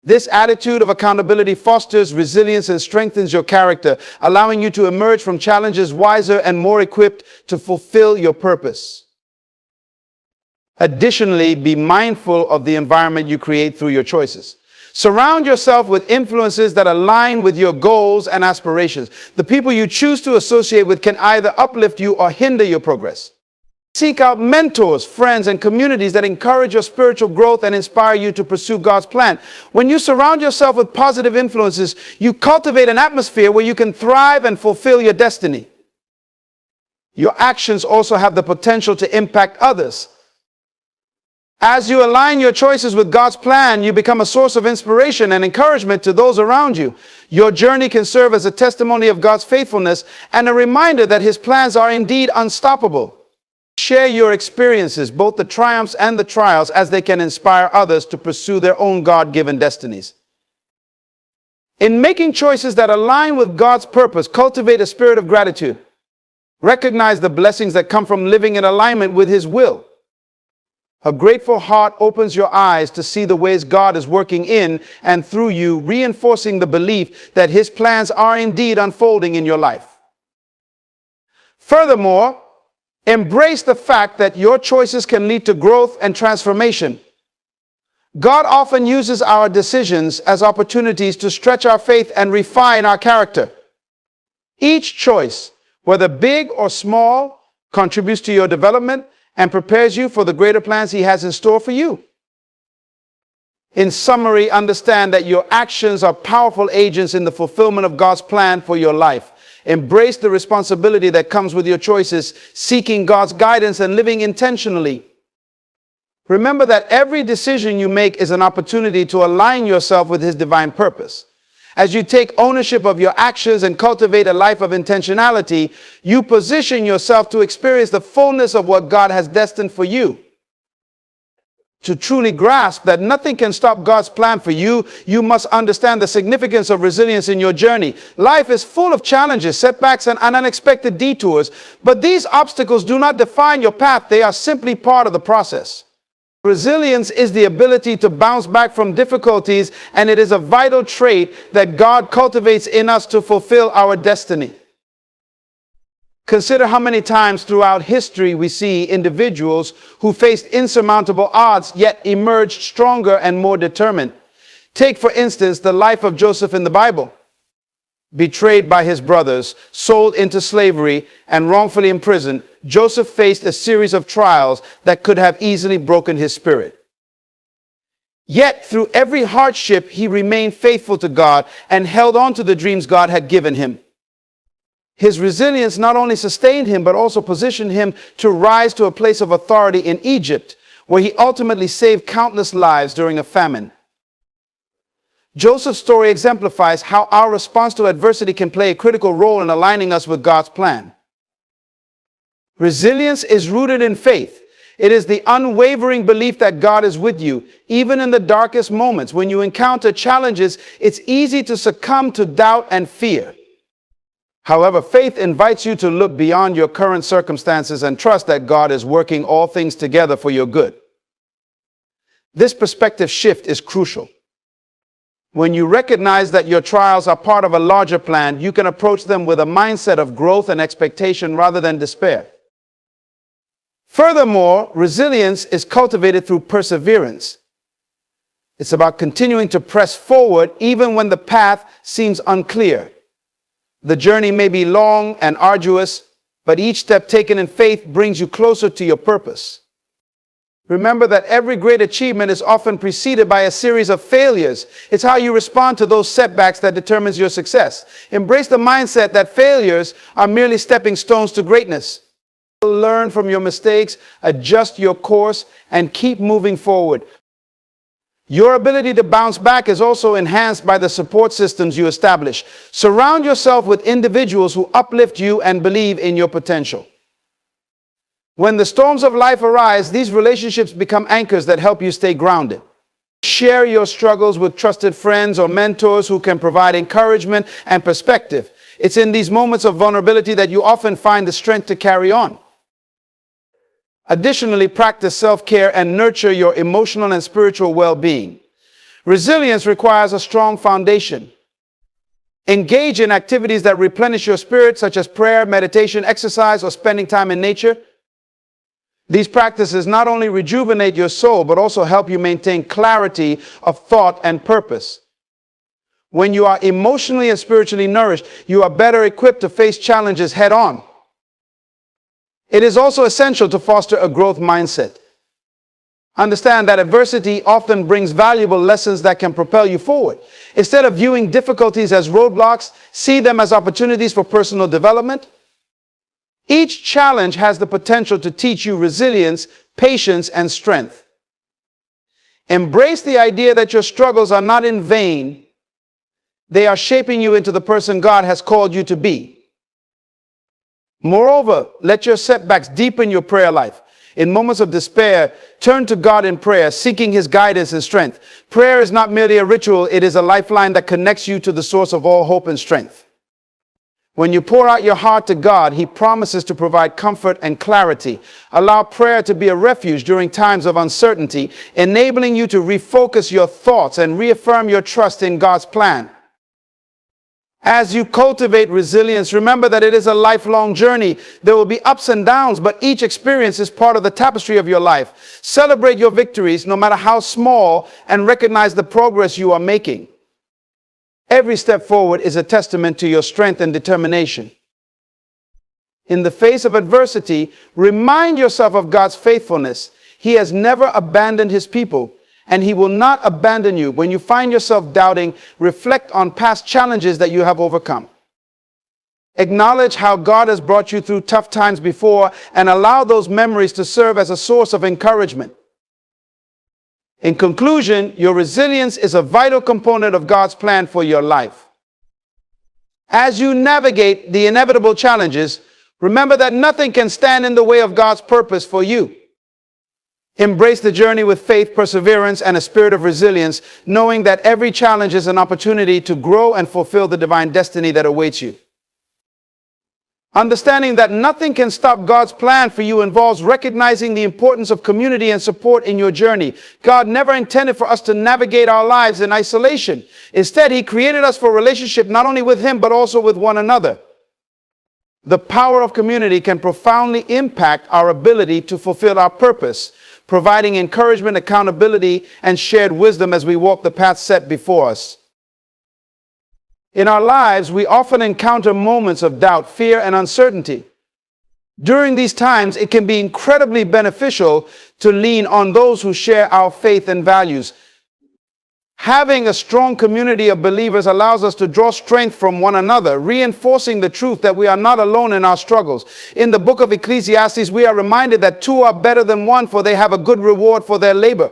This attitude of accountability fosters resilience and strengthens your character, allowing you to emerge from challenges wiser and more equipped to fulfill your purpose. Additionally, be mindful of the environment you create through your choices. Surround yourself with influences that align with your goals and aspirations. The people you choose to associate with can either uplift you or hinder your progress. Seek out mentors, friends, and communities that encourage your spiritual growth and inspire you to pursue God's plan. When you surround yourself with positive influences, you cultivate an atmosphere where you can thrive and fulfill your destiny. Your actions also have the potential to impact others. As you align your choices with God's plan, you become a source of inspiration and encouragement to those around you. Your journey can serve as a testimony of God's faithfulness and a reminder that His plans are indeed unstoppable. Share your experiences, both the triumphs and the trials, as they can inspire others to pursue their own God-given destinies. In making choices that align with God's purpose, cultivate a spirit of gratitude. Recognize the blessings that come from living in alignment with His will. A grateful heart opens your eyes to see the ways God is working in and through you, reinforcing the belief that His plans are indeed unfolding in your life. Furthermore, embrace the fact that your choices can lead to growth and transformation. God often uses our decisions as opportunities to stretch our faith and refine our character. Each choice, whether big or small, contributes to your development and prepares you for the greater plans He has in store for you. In summary, understand that your actions are powerful agents in the fulfillment of God's plan for your life. Embrace the responsibility that comes with your choices, seeking God's guidance and living intentionally. Remember that every decision you make is an opportunity to align yourself with His divine purpose. As you take ownership of your actions and cultivate a life of intentionality, you position yourself to experience the fullness of what God has destined for you. To truly grasp that nothing can stop God's plan for you, you must understand the significance of resilience in your journey. Life is full of challenges, setbacks, and unexpected detours, but these obstacles do not define your path. They are simply part of the process. Resilience is the ability to bounce back from difficulties, and it is a vital trait that God cultivates in us to fulfill our destiny. Consider how many times throughout history we see individuals who faced insurmountable odds yet emerged stronger and more determined. Take, for instance, the life of Joseph in the Bible. Betrayed by his brothers, sold into slavery, and wrongfully imprisoned, Joseph faced a series of trials that could have easily broken his spirit. Yet, through every hardship, he remained faithful to God and held on to the dreams God had given him. His resilience not only sustained him, but also positioned him to rise to a place of authority in Egypt, where he ultimately saved countless lives during a famine. Joseph's story exemplifies how our response to adversity can play a critical role in aligning us with God's plan. Resilience is rooted in faith. It is the unwavering belief that God is with you, even in the darkest moments. When you encounter challenges, it's easy to succumb to doubt and fear. However, faith invites you to look beyond your current circumstances and trust that God is working all things together for your good. This perspective shift is crucial. When you recognize that your trials are part of a larger plan, you can approach them with a mindset of growth and expectation rather than despair. Furthermore, resilience is cultivated through perseverance. It's about continuing to press forward even when the path seems unclear. The journey may be long and arduous, but each step taken in faith brings you closer to your purpose. Remember that every great achievement is often preceded by a series of failures. It's how you respond to those setbacks that determines your success. Embrace the mindset that failures are merely stepping stones to greatness. Learn from your mistakes, adjust your course, and keep moving forward. Your ability to bounce back is also enhanced by the support systems you establish. Surround yourself with individuals who uplift you and believe in your potential. When the storms of life arise, these relationships become anchors that help you stay grounded. Share your struggles with trusted friends or mentors who can provide encouragement and perspective. It's in these moments of vulnerability that you often find the strength to carry on. Additionally, practice self-care and nurture your emotional and spiritual well-being. Resilience requires a strong foundation. Engage in activities that replenish your spirit, such as prayer, meditation, exercise, or spending time in nature. These practices not only rejuvenate your soul, but also help you maintain clarity of thought and purpose. When you are emotionally and spiritually nourished, you are better equipped to face challenges head on. It is also essential to foster a growth mindset. Understand that adversity often brings valuable lessons that can propel you forward. Instead of viewing difficulties as roadblocks, see them as opportunities for personal development. Each challenge has the potential to teach you resilience, patience, and strength. Embrace the idea that your struggles are not in vain. They are shaping you into the person God has called you to be. Moreover, let your setbacks deepen your prayer life. In moments of despair, turn to God in prayer, seeking His guidance and strength. Prayer is not merely a ritual, it is a lifeline that connects you to the source of all hope and strength. When you pour out your heart to God, He promises to provide comfort and clarity. Allow prayer to be a refuge during times of uncertainty, enabling you to refocus your thoughts and reaffirm your trust in God's plan. As you cultivate resilience, remember that it is a lifelong journey. There will be ups and downs, but each experience is part of the tapestry of your life. Celebrate your victories, no matter how small, and recognize the progress you are making. Every step forward is a testament to your strength and determination. In the face of adversity, remind yourself of God's faithfulness. He has never abandoned His people, and He will not abandon you. When you find yourself doubting, reflect on past challenges that you have overcome. Acknowledge how God has brought you through tough times before, and allow those memories to serve as a source of encouragement. In conclusion, your resilience is a vital component of God's plan for your life. As you navigate the inevitable challenges, remember that nothing can stand in the way of God's purpose for you. Embrace the journey with faith, perseverance, and a spirit of resilience, knowing that every challenge is an opportunity to grow and fulfill the divine destiny that awaits you. Understanding that nothing can stop God's plan for you involves recognizing the importance of community and support in your journey. God never intended for us to navigate our lives in isolation. Instead, He created us for relationship not only with Him, but also with one another. The power of community can profoundly impact our ability to fulfill our purpose, providing encouragement, accountability, and shared wisdom as we walk the path set before us. In our lives, we often encounter moments of doubt, fear, and uncertainty. During these times, it can be incredibly beneficial to lean on those who share our faith and values. Having a strong community of believers allows us to draw strength from one another, reinforcing the truth that we are not alone in our struggles. In the book of Ecclesiastes, we are reminded that two are better than one, for they have a good reward for their labor.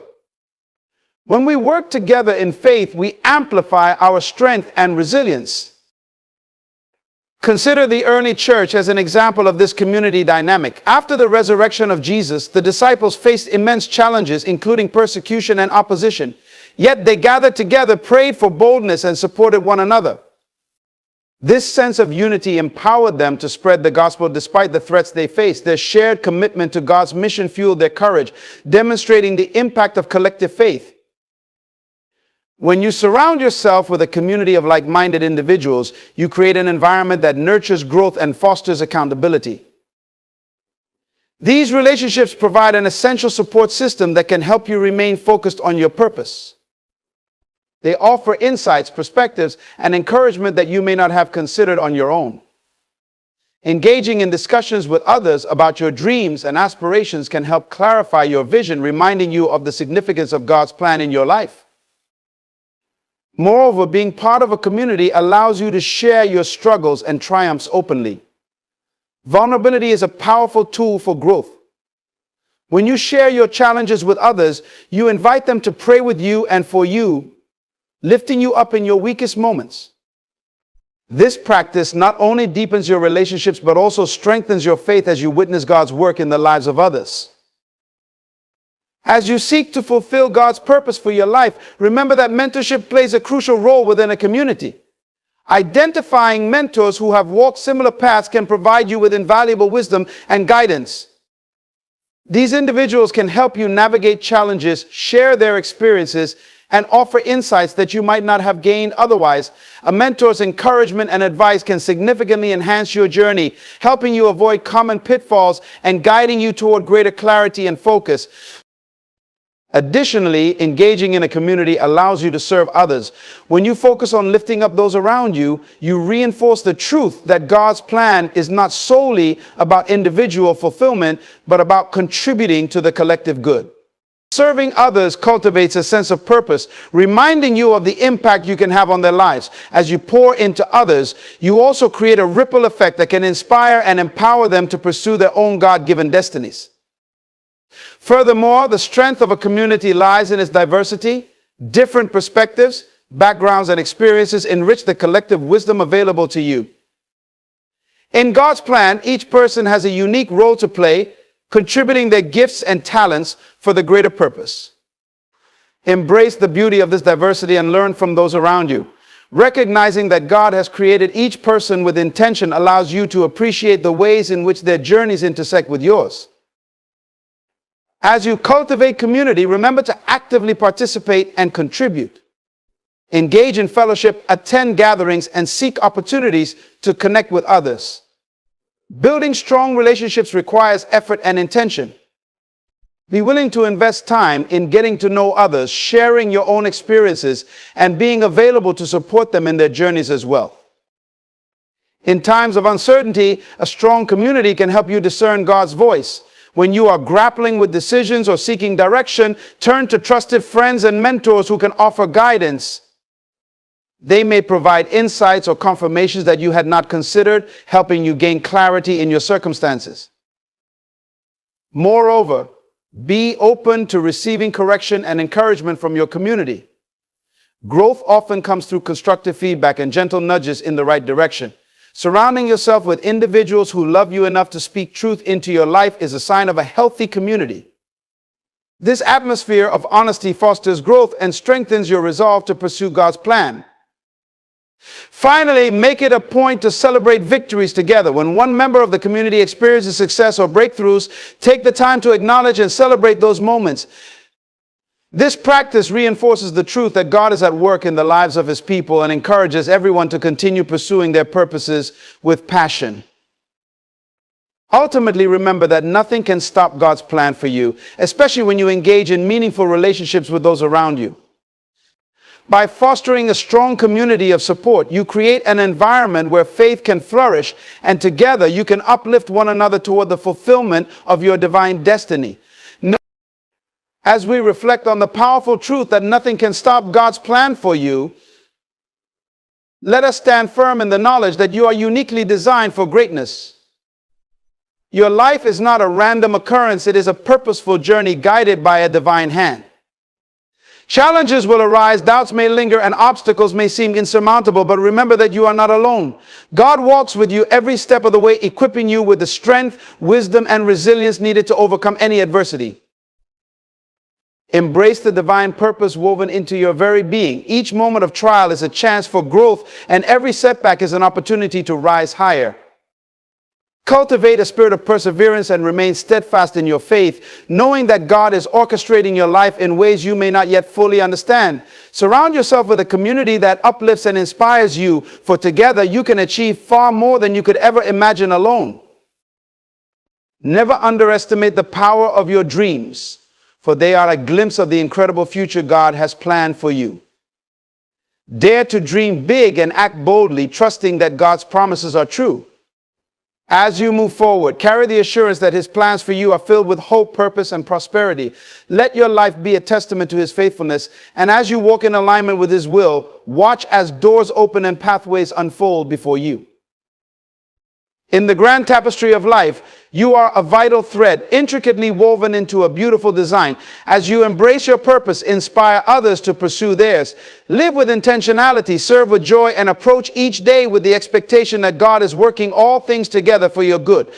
When we work together in faith, we amplify our strength and resilience. Consider the early church as an example of this community dynamic. After the resurrection of Jesus, the disciples faced immense challenges, including persecution and opposition. Yet they gathered together, prayed for boldness, and supported one another. This sense of unity empowered them to spread the gospel despite the threats they faced. Their shared commitment to God's mission fueled their courage, demonstrating the impact of collective faith. When you surround yourself with a community of like-minded individuals, you create an environment that nurtures growth and fosters accountability. These relationships provide an essential support system that can help you remain focused on your purpose. They offer insights, perspectives, and encouragement that you may not have considered on your own. Engaging in discussions with others about your dreams and aspirations can help clarify your vision, reminding you of the significance of God's plan in your life. Moreover, being part of a community allows you to share your struggles and triumphs openly. Vulnerability is a powerful tool for growth. When you share your challenges with others, you invite them to pray with you and for you, lifting you up in your weakest moments. This practice not only deepens your relationships, but also strengthens your faith as you witness God's work in the lives of others. As you seek to fulfill God's purpose for your life, remember that mentorship plays a crucial role within a community. Identifying mentors who have walked similar paths can provide you with invaluable wisdom and guidance. These individuals can help you navigate challenges, share their experiences, and offer insights that you might not have gained otherwise. A mentor's encouragement and advice can significantly enhance your journey, helping you avoid common pitfalls and guiding you toward greater clarity and focus. Additionally, engaging in a community allows you to serve others. When you focus on lifting up those around you, you reinforce the truth that God's plan is not solely about individual fulfillment, but about contributing to the collective good. Serving others cultivates a sense of purpose, reminding you of the impact you can have on their lives. As you pour into others, you also create a ripple effect that can inspire and empower them to pursue their own God-given destinies. Furthermore, the strength of a community lies in its diversity. Different perspectives, backgrounds, and experiences enrich the collective wisdom available to you. In God's plan, each person has a unique role to play, contributing their gifts and talents for the greater purpose. Embrace the beauty of this diversity and learn from those around you. Recognizing that God has created each person with intention allows you to appreciate the ways in which their journeys intersect with yours. As you cultivate community, remember to actively participate and contribute. Engage in fellowship, attend gatherings, and seek opportunities to connect with others. Building strong relationships requires effort and intention. Be willing to invest time in getting to know others, sharing your own experiences, and being available to support them in their journeys as well. In times of uncertainty, a strong community can help you discern God's voice. When you are grappling with decisions or seeking direction, turn to trusted friends and mentors who can offer guidance. They may provide insights or confirmations that you had not considered, helping you gain clarity in your circumstances. Moreover, be open to receiving correction and encouragement from your community. Growth often comes through constructive feedback and gentle nudges in the right direction. Surrounding yourself with individuals who love you enough to speak truth into your life is a sign of a healthy community. This atmosphere of honesty fosters growth and strengthens your resolve to pursue God's plan. Finally, make it a point to celebrate victories together. When one member of the community experiences success or breakthroughs, take the time to acknowledge and celebrate those moments. This practice reinforces the truth that God is at work in the lives of his people and encourages everyone to continue pursuing their purposes with passion. Ultimately, remember that nothing can stop God's plan for you, especially when you engage in meaningful relationships with those around you. By fostering a strong community of support, you create an environment where faith can flourish, and together you can uplift one another toward the fulfillment of your divine destiny. As we reflect on the powerful truth that nothing can stop God's plan for you, let us stand firm in the knowledge that you are uniquely designed for greatness. Your life is not a random occurrence, it is a purposeful journey guided by a divine hand. Challenges will arise, doubts may linger, and obstacles may seem insurmountable, but remember that you are not alone. God walks with you every step of the way, equipping you with the strength, wisdom, and resilience needed to overcome any adversity. Embrace the divine purpose woven into your very being. Each moment of trial is a chance for growth, and every setback is an opportunity to rise higher. Cultivate a spirit of perseverance and remain steadfast in your faith, knowing that God is orchestrating your life in ways you may not yet fully understand. Surround yourself with a community that uplifts and inspires you, for together you can achieve far more than you could ever imagine alone. Never underestimate the power of your dreams, for they are a glimpse of the incredible future God has planned for you. Dare to dream big and act boldly, trusting that God's promises are true. As you move forward, carry the assurance that his plans for you are filled with hope, purpose, and prosperity. Let your life be a testament to his faithfulness, and as you walk in alignment with his will, watch as doors open and pathways unfold before you. In the grand tapestry of life, you are a vital thread, intricately woven into a beautiful design. As you embrace your purpose, inspire others to pursue theirs. Live with intentionality, serve with joy, and approach each day with the expectation that God is working all things together for your good.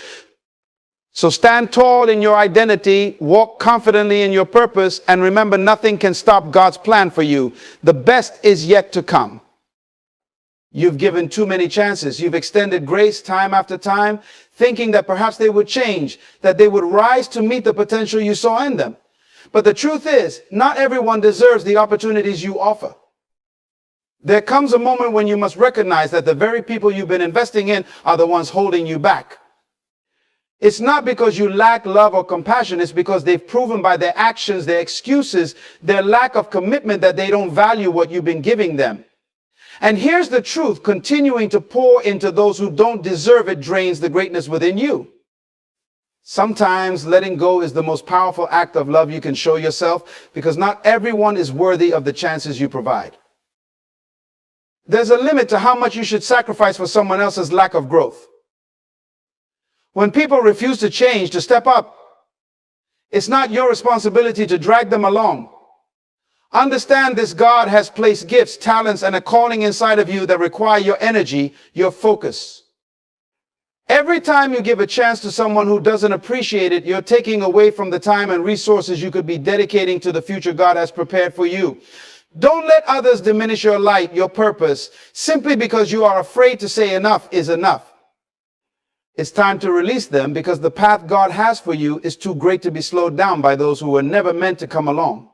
So stand tall in your identity, walk confidently in your purpose, and remember, nothing can stop God's plan for you. The best is yet to come. You've given too many chances. You've extended grace time after time, thinking that perhaps they would change, that they would rise to meet the potential you saw in them. But the truth is, not everyone deserves the opportunities you offer. There comes a moment when you must recognize that the very people you've been investing in are the ones holding you back. It's not because you lack love or compassion. It's because they've proven by their actions, their excuses, their lack of commitment that they don't value what you've been giving them. And here's the truth: continuing to pour into those who don't deserve it drains the greatness within you. Sometimes letting go is the most powerful act of love you can show yourself, because not everyone is worthy of the chances you provide. There's a limit to how much you should sacrifice for someone else's lack of growth. When people refuse to change, to step up, it's not your responsibility to drag them along. Understand this: God has placed gifts, talents, and a calling inside of you that require your energy, your focus. Every time you give a chance to someone who doesn't appreciate it, you're taking away from the time and resources you could be dedicating to the future God has prepared for you. Don't let others diminish your light, your purpose, simply because you are afraid to say enough is enough. It's time to release them, because the path God has for you is too great to be slowed down by those who were never meant to come along.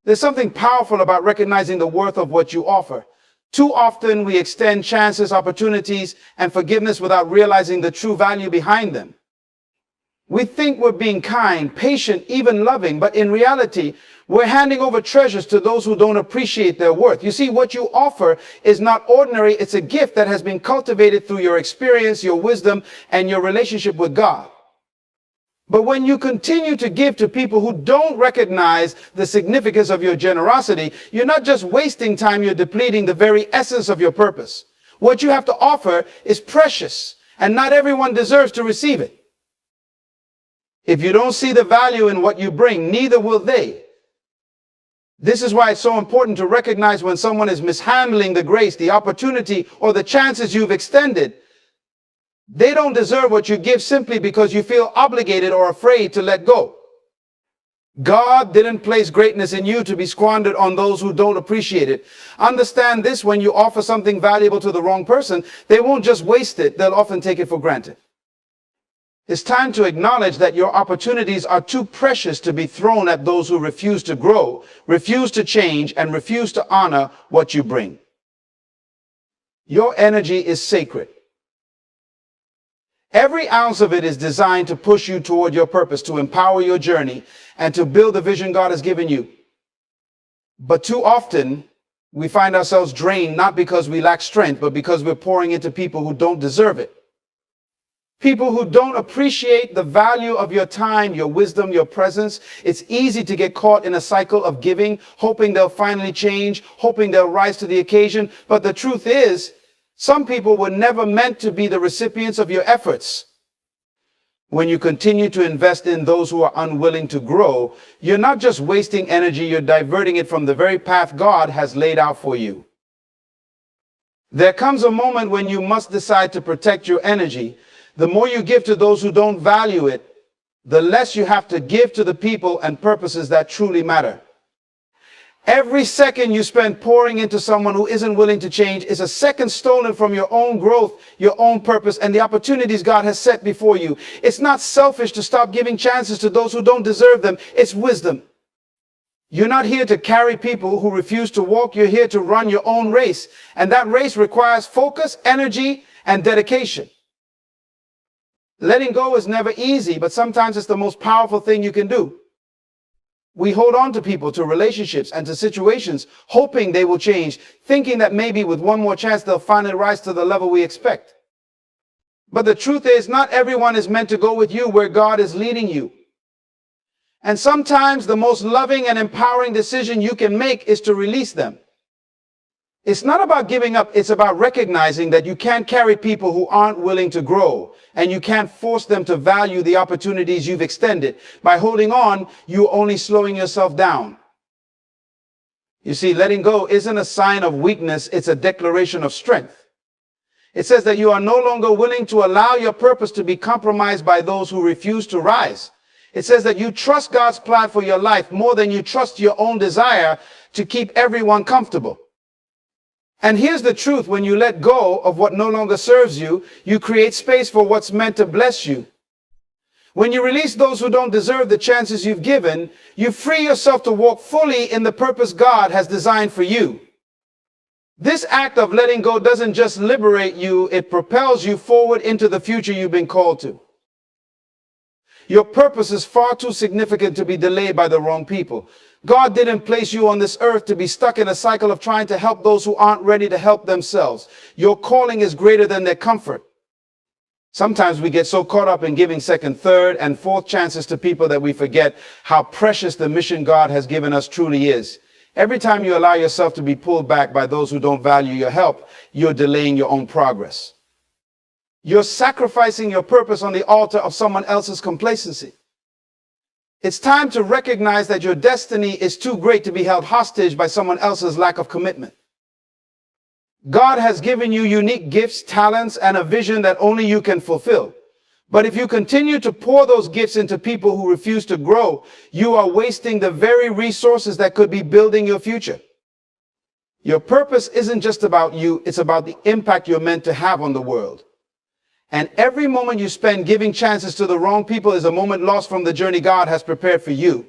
There's something powerful about recognizing the worth of what you offer. Too often we extend chances, opportunities, and forgiveness without realizing the true value behind them. We think we're being kind, patient, even loving, but in reality, we're handing over treasures to those who don't appreciate their worth. You see, what you offer is not ordinary. It's a gift that has been cultivated through your experience, your wisdom, and your relationship with God. But when you continue to give to people who don't recognize the significance of your generosity, you're not just wasting time, you're depleting the very essence of your purpose. What you have to offer is precious, and not everyone deserves to receive it. If you don't see the value in what you bring, neither will they. This is why it's so important to recognize when someone is mishandling the grace, the opportunity, or the chances you've extended. They don't deserve what you give simply because you feel obligated or afraid to let go. God didn't place greatness in you to be squandered on those who don't appreciate it. Understand this: when you offer something valuable to the wrong person, they won't just waste it, they'll often take it for granted. It's time to acknowledge that your opportunities are too precious to be thrown at those who refuse to grow, refuse to change, and refuse to honor what you bring. Your energy is sacred. Every ounce of it is designed to push you toward your purpose, to empower your journey, and to build the vision God has given you. But too often, we find ourselves drained, not because we lack strength, but because we're pouring into people who don't deserve it. People who don't appreciate the value of your time, your wisdom, your presence. It's easy to get caught in a cycle of giving, hoping they'll finally change, hoping they'll rise to the occasion. But the truth is, some people were never meant to be the recipients of your efforts. When you continue to invest in those who are unwilling to grow, you're not just wasting energy, you're diverting it from the very path God has laid out for you. There comes a moment when you must decide to protect your energy. The more you give to those who don't value it, the less you have to give to the people and purposes that truly matter. Every second you spend pouring into someone who isn't willing to change is a second stolen from your own growth, your own purpose, and the opportunities God has set before you. It's not selfish to stop giving chances to those who don't deserve them. It's wisdom. You're not here to carry people who refuse to walk. You're here to run your own race. And that race requires focus, energy, and dedication. Letting go is never easy, but sometimes it's the most powerful thing you can do. We hold on to people, to relationships, and to situations, hoping they will change, thinking that maybe with one more chance they'll finally rise to the level we expect. But the truth is, not everyone is meant to go with you where God is leading you. And sometimes the most loving and empowering decision you can make is to release them. It's not about giving up. It's about recognizing that you can't carry people who aren't willing to grow, and you can't force them to value the opportunities you've extended. By holding on, you're only slowing yourself down. You see, letting go isn't a sign of weakness. It's a declaration of strength. It says that you are no longer willing to allow your purpose to be compromised by those who refuse to rise. It says that you trust God's plan for your life more than you trust your own desire to keep everyone comfortable. And here's the truth: when you let go of what no longer serves you, you create space for what's meant to bless you. When you release those who don't deserve the chances you've given, you free yourself to walk fully in the purpose God has designed for you. This act of letting go doesn't just liberate you, it propels you forward into the future you've been called to. Your purpose is far too significant to be delayed by the wrong people. God didn't place you on this earth to be stuck in a cycle of trying to help those who aren't ready to help themselves. Your calling is greater than their comfort. Sometimes we get so caught up in giving second, third, and fourth chances to people that we forget how precious the mission God has given us truly is. Every time you allow yourself to be pulled back by those who don't value your help, you're delaying your own progress. You're sacrificing your purpose on the altar of someone else's complacency. It's time to recognize that your destiny is too great to be held hostage by someone else's lack of commitment. God has given you unique gifts, talents, and a vision that only you can fulfill. But if you continue to pour those gifts into people who refuse to grow, you are wasting the very resources that could be building your future. Your purpose isn't just about you, it's about the impact you're meant to have on the world. And every moment you spend giving chances to the wrong people is a moment lost from the journey God has prepared for you.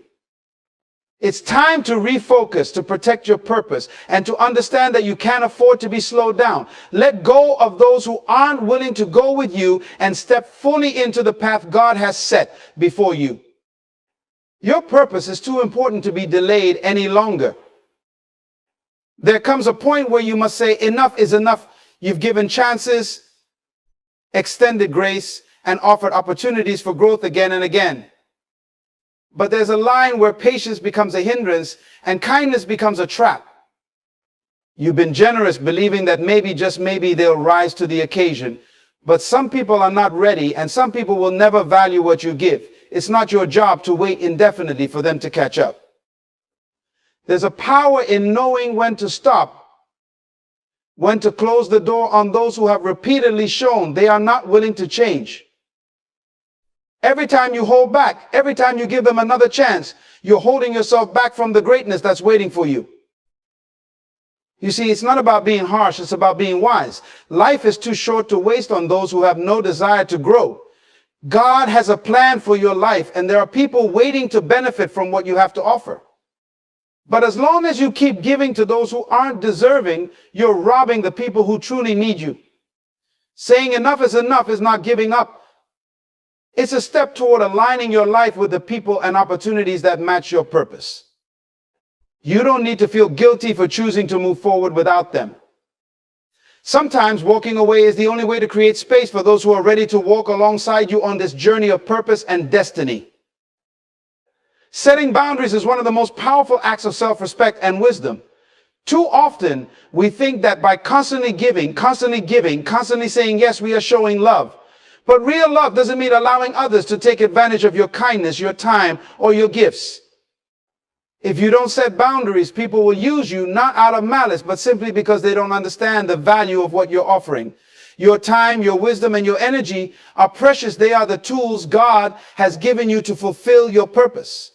It's time to refocus, to protect your purpose, and to understand that you can't afford to be slowed down. Let go of those who aren't willing to go with you and step fully into the path God has set before you. Your purpose is too important to be delayed any longer. There comes a point where you must say, enough is enough. You've given chances, extended grace, and offered opportunities for growth again and again. But there's a line where patience becomes a hindrance and kindness becomes a trap. You've been generous, believing that maybe, just maybe, they'll rise to the occasion. But some people are not ready, and some people will never value what you give. It's not your job to wait indefinitely for them to catch up. There's a power in knowing when to stop, when to close the door on those who have repeatedly shown they are not willing to change. Every time you hold back, every time you give them another chance, you're holding yourself back from the greatness that's waiting for you. You see, it's not about being harsh, it's about being wise. Life is too short to waste on those who have no desire to grow. God has a plan for your life, and there are people waiting to benefit from what you have to offer. But as long as you keep giving to those who aren't deserving, you're robbing the people who truly need you. Saying enough is not giving up. It's a step toward aligning your life with the people and opportunities that match your purpose. You don't need to feel guilty for choosing to move forward without them. Sometimes walking away is the only way to create space for those who are ready to walk alongside you on this journey of purpose and destiny. Setting boundaries is one of the most powerful acts of self-respect and wisdom. Too often, we think that by constantly giving, constantly saying yes, we are showing love. But real love doesn't mean allowing others to take advantage of your kindness, your time, or your gifts. If you don't set boundaries, people will use you not out of malice, but simply because they don't understand the value of what you're offering. Your time, your wisdom, and your energy are precious. They are the tools God has given you to fulfill your purpose.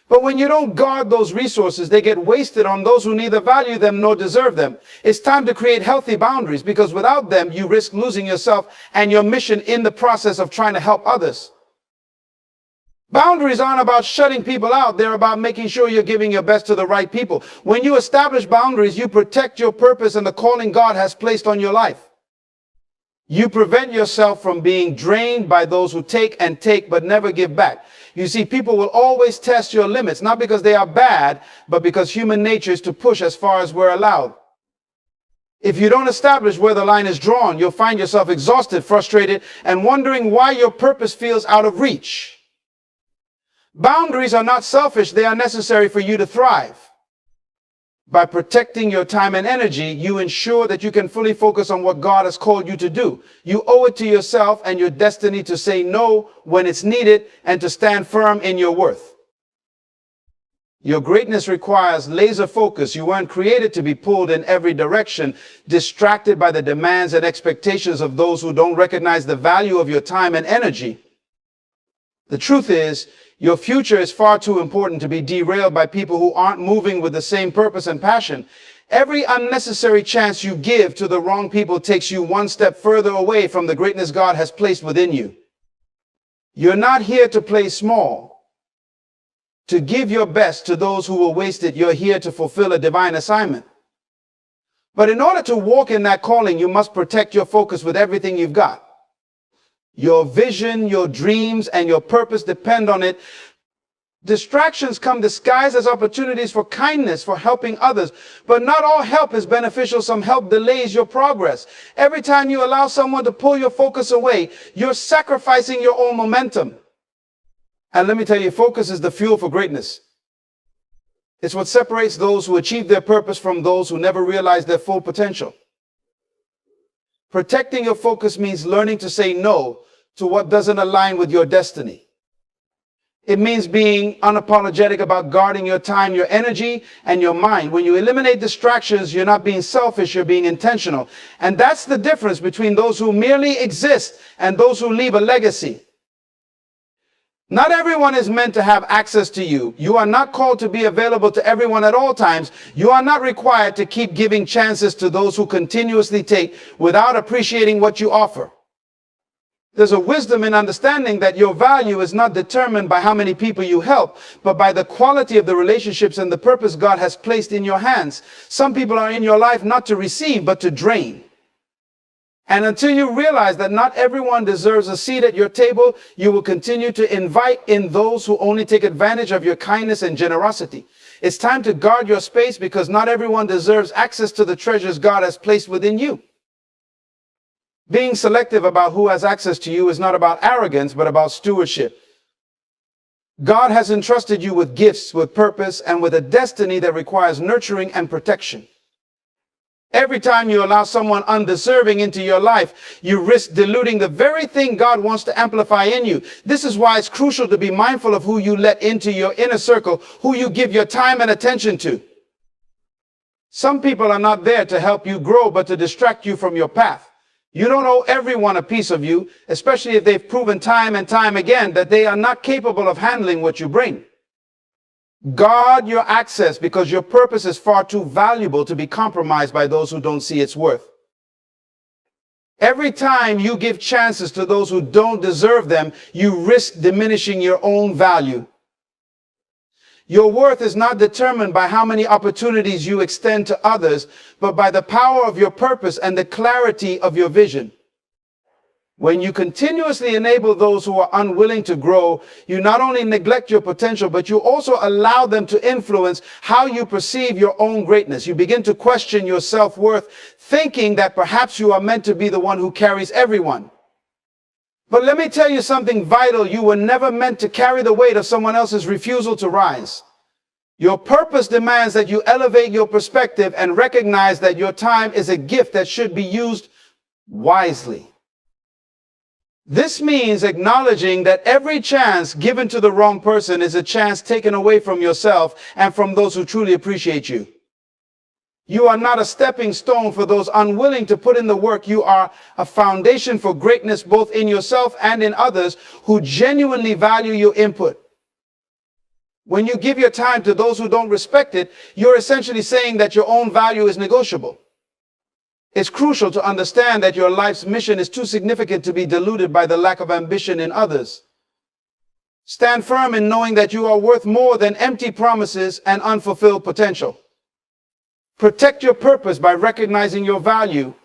But when you don't guard those resources, they get wasted on those who neither value them nor deserve them. It's time to create healthy boundaries, because without them, you risk losing yourself and your mission in the process of trying to help others. Boundaries aren't about shutting people out. They're about making sure you're giving your best to the right people. When you establish boundaries, you protect your purpose and the calling God has placed on your life. You prevent yourself from being drained by those who take but never give back. You see, people will always test your limits, not because they are bad, but because human nature is to push as far as we're allowed. If you don't establish where the line is drawn, you'll find yourself exhausted, frustrated, and wondering why your purpose feels out of reach. Boundaries are not selfish, they are necessary for you to thrive. By protecting your time and energy, you ensure that you can fully focus on what God has called you to do. You owe it to yourself and your destiny to say no when it's needed and to stand firm in your worth. Your greatness requires laser focus. You weren't created to be pulled in every direction, distracted by the demands and expectations of those who don't recognize the value of your time and energy. The truth is, your future is far too important to be derailed by people who aren't moving with the same purpose and passion. Every unnecessary chance you give to the wrong people takes you one step further away from the greatness God has placed within you. You're not here to play small, to give your best to those who will waste it. You're here to fulfill a divine assignment. But in order to walk in that calling, you must protect your focus with everything you've got. Your vision, your dreams, and your purpose depend on it. Distractions come disguised as opportunities for kindness, for helping others. But not all help is beneficial. Some help delays your progress. Every time you allow someone to pull your focus away, you're sacrificing your own momentum. And let me tell you, focus is the fuel for greatness. It's what separates those who achieve their purpose from those who never realize their full potential. Protecting your focus means learning to say no to what doesn't align with your destiny. It means being unapologetic about guarding your time, your energy, and your mind. When you eliminate distractions, you're not being selfish, you're being intentional. And that's the difference between those who merely exist and those who leave a legacy. Not everyone is meant to have access to you. You are not called to be available to everyone at all times. You are not required to keep giving chances to those who continuously take without appreciating what you offer. There's a wisdom in understanding that your value is not determined by how many people you help, but by the quality of the relationships and the purpose God has placed in your hands. Some people are in your life not to receive, but to drain. And until you realize that not everyone deserves a seat at your table, you will continue to invite in those who only take advantage of your kindness and generosity. It's time to guard your space because not everyone deserves access to the treasures God has placed within you. Being selective about who has access to you is not about arrogance, but about stewardship. God has entrusted you with gifts, with purpose, and with a destiny that requires nurturing and protection. Every time you allow someone undeserving into your life, you risk diluting the very thing God wants to amplify in you. This is why it's crucial to be mindful of who you let into your inner circle, who you give your time and attention to. Some people are not there to help you grow, but to distract you from your path. You don't owe everyone a piece of you, especially if they've proven time and time again that they are not capable of handling what you bring. Guard your access because your purpose is far too valuable to be compromised by those who don't see its worth. Every time you give chances to those who don't deserve them, you risk diminishing your own value. Your worth is not determined by how many opportunities you extend to others, but by the power of your purpose and the clarity of your vision. When you continuously enable those who are unwilling to grow, you not only neglect your potential, but you also allow them to influence how you perceive your own greatness. You begin to question your self-worth, thinking that perhaps you are meant to be the one who carries everyone. But let me tell you something vital. You were never meant to carry the weight of someone else's refusal to rise. Your purpose demands that you elevate your perspective and recognize that your time is a gift that should be used wisely. This means acknowledging that every chance given to the wrong person is a chance taken away from yourself and from those who truly appreciate you. You are not a stepping stone for those unwilling to put in the work. You are a foundation for greatness both in yourself and in others who genuinely value your input. When you give your time to those who don't respect it, you're essentially saying that your own value is negotiable. It's crucial to understand that your life's mission is too significant to be diluted by the lack of ambition in others. Stand firm in knowing that you are worth more than empty promises and unfulfilled potential. Protect your purpose by recognizing your value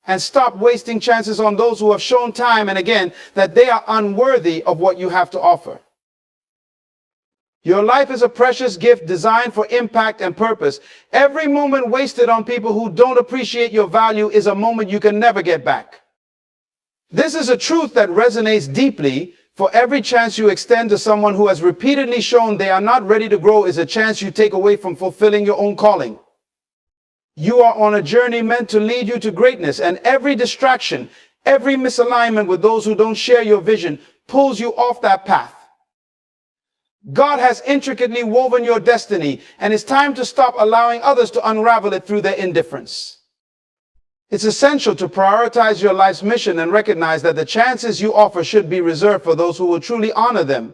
and stop wasting chances on those who have shown time and again that they are unworthy of what you have to offer. Your life is a precious gift designed for impact and purpose. Every moment wasted on people who don't appreciate your value is a moment you can never get back. This is a truth that resonates deeply. For every chance you extend to someone who has repeatedly shown they are not ready to grow is a chance you take away from fulfilling your own calling. You are on a journey meant to lead you to greatness, and every distraction, every misalignment with those who don't share your vision pulls you off that path. God has intricately woven your destiny, and it's time to stop allowing others to unravel it through their indifference. It's essential to prioritize your life's mission and recognize that the chances you offer should be reserved for those who will truly honor them.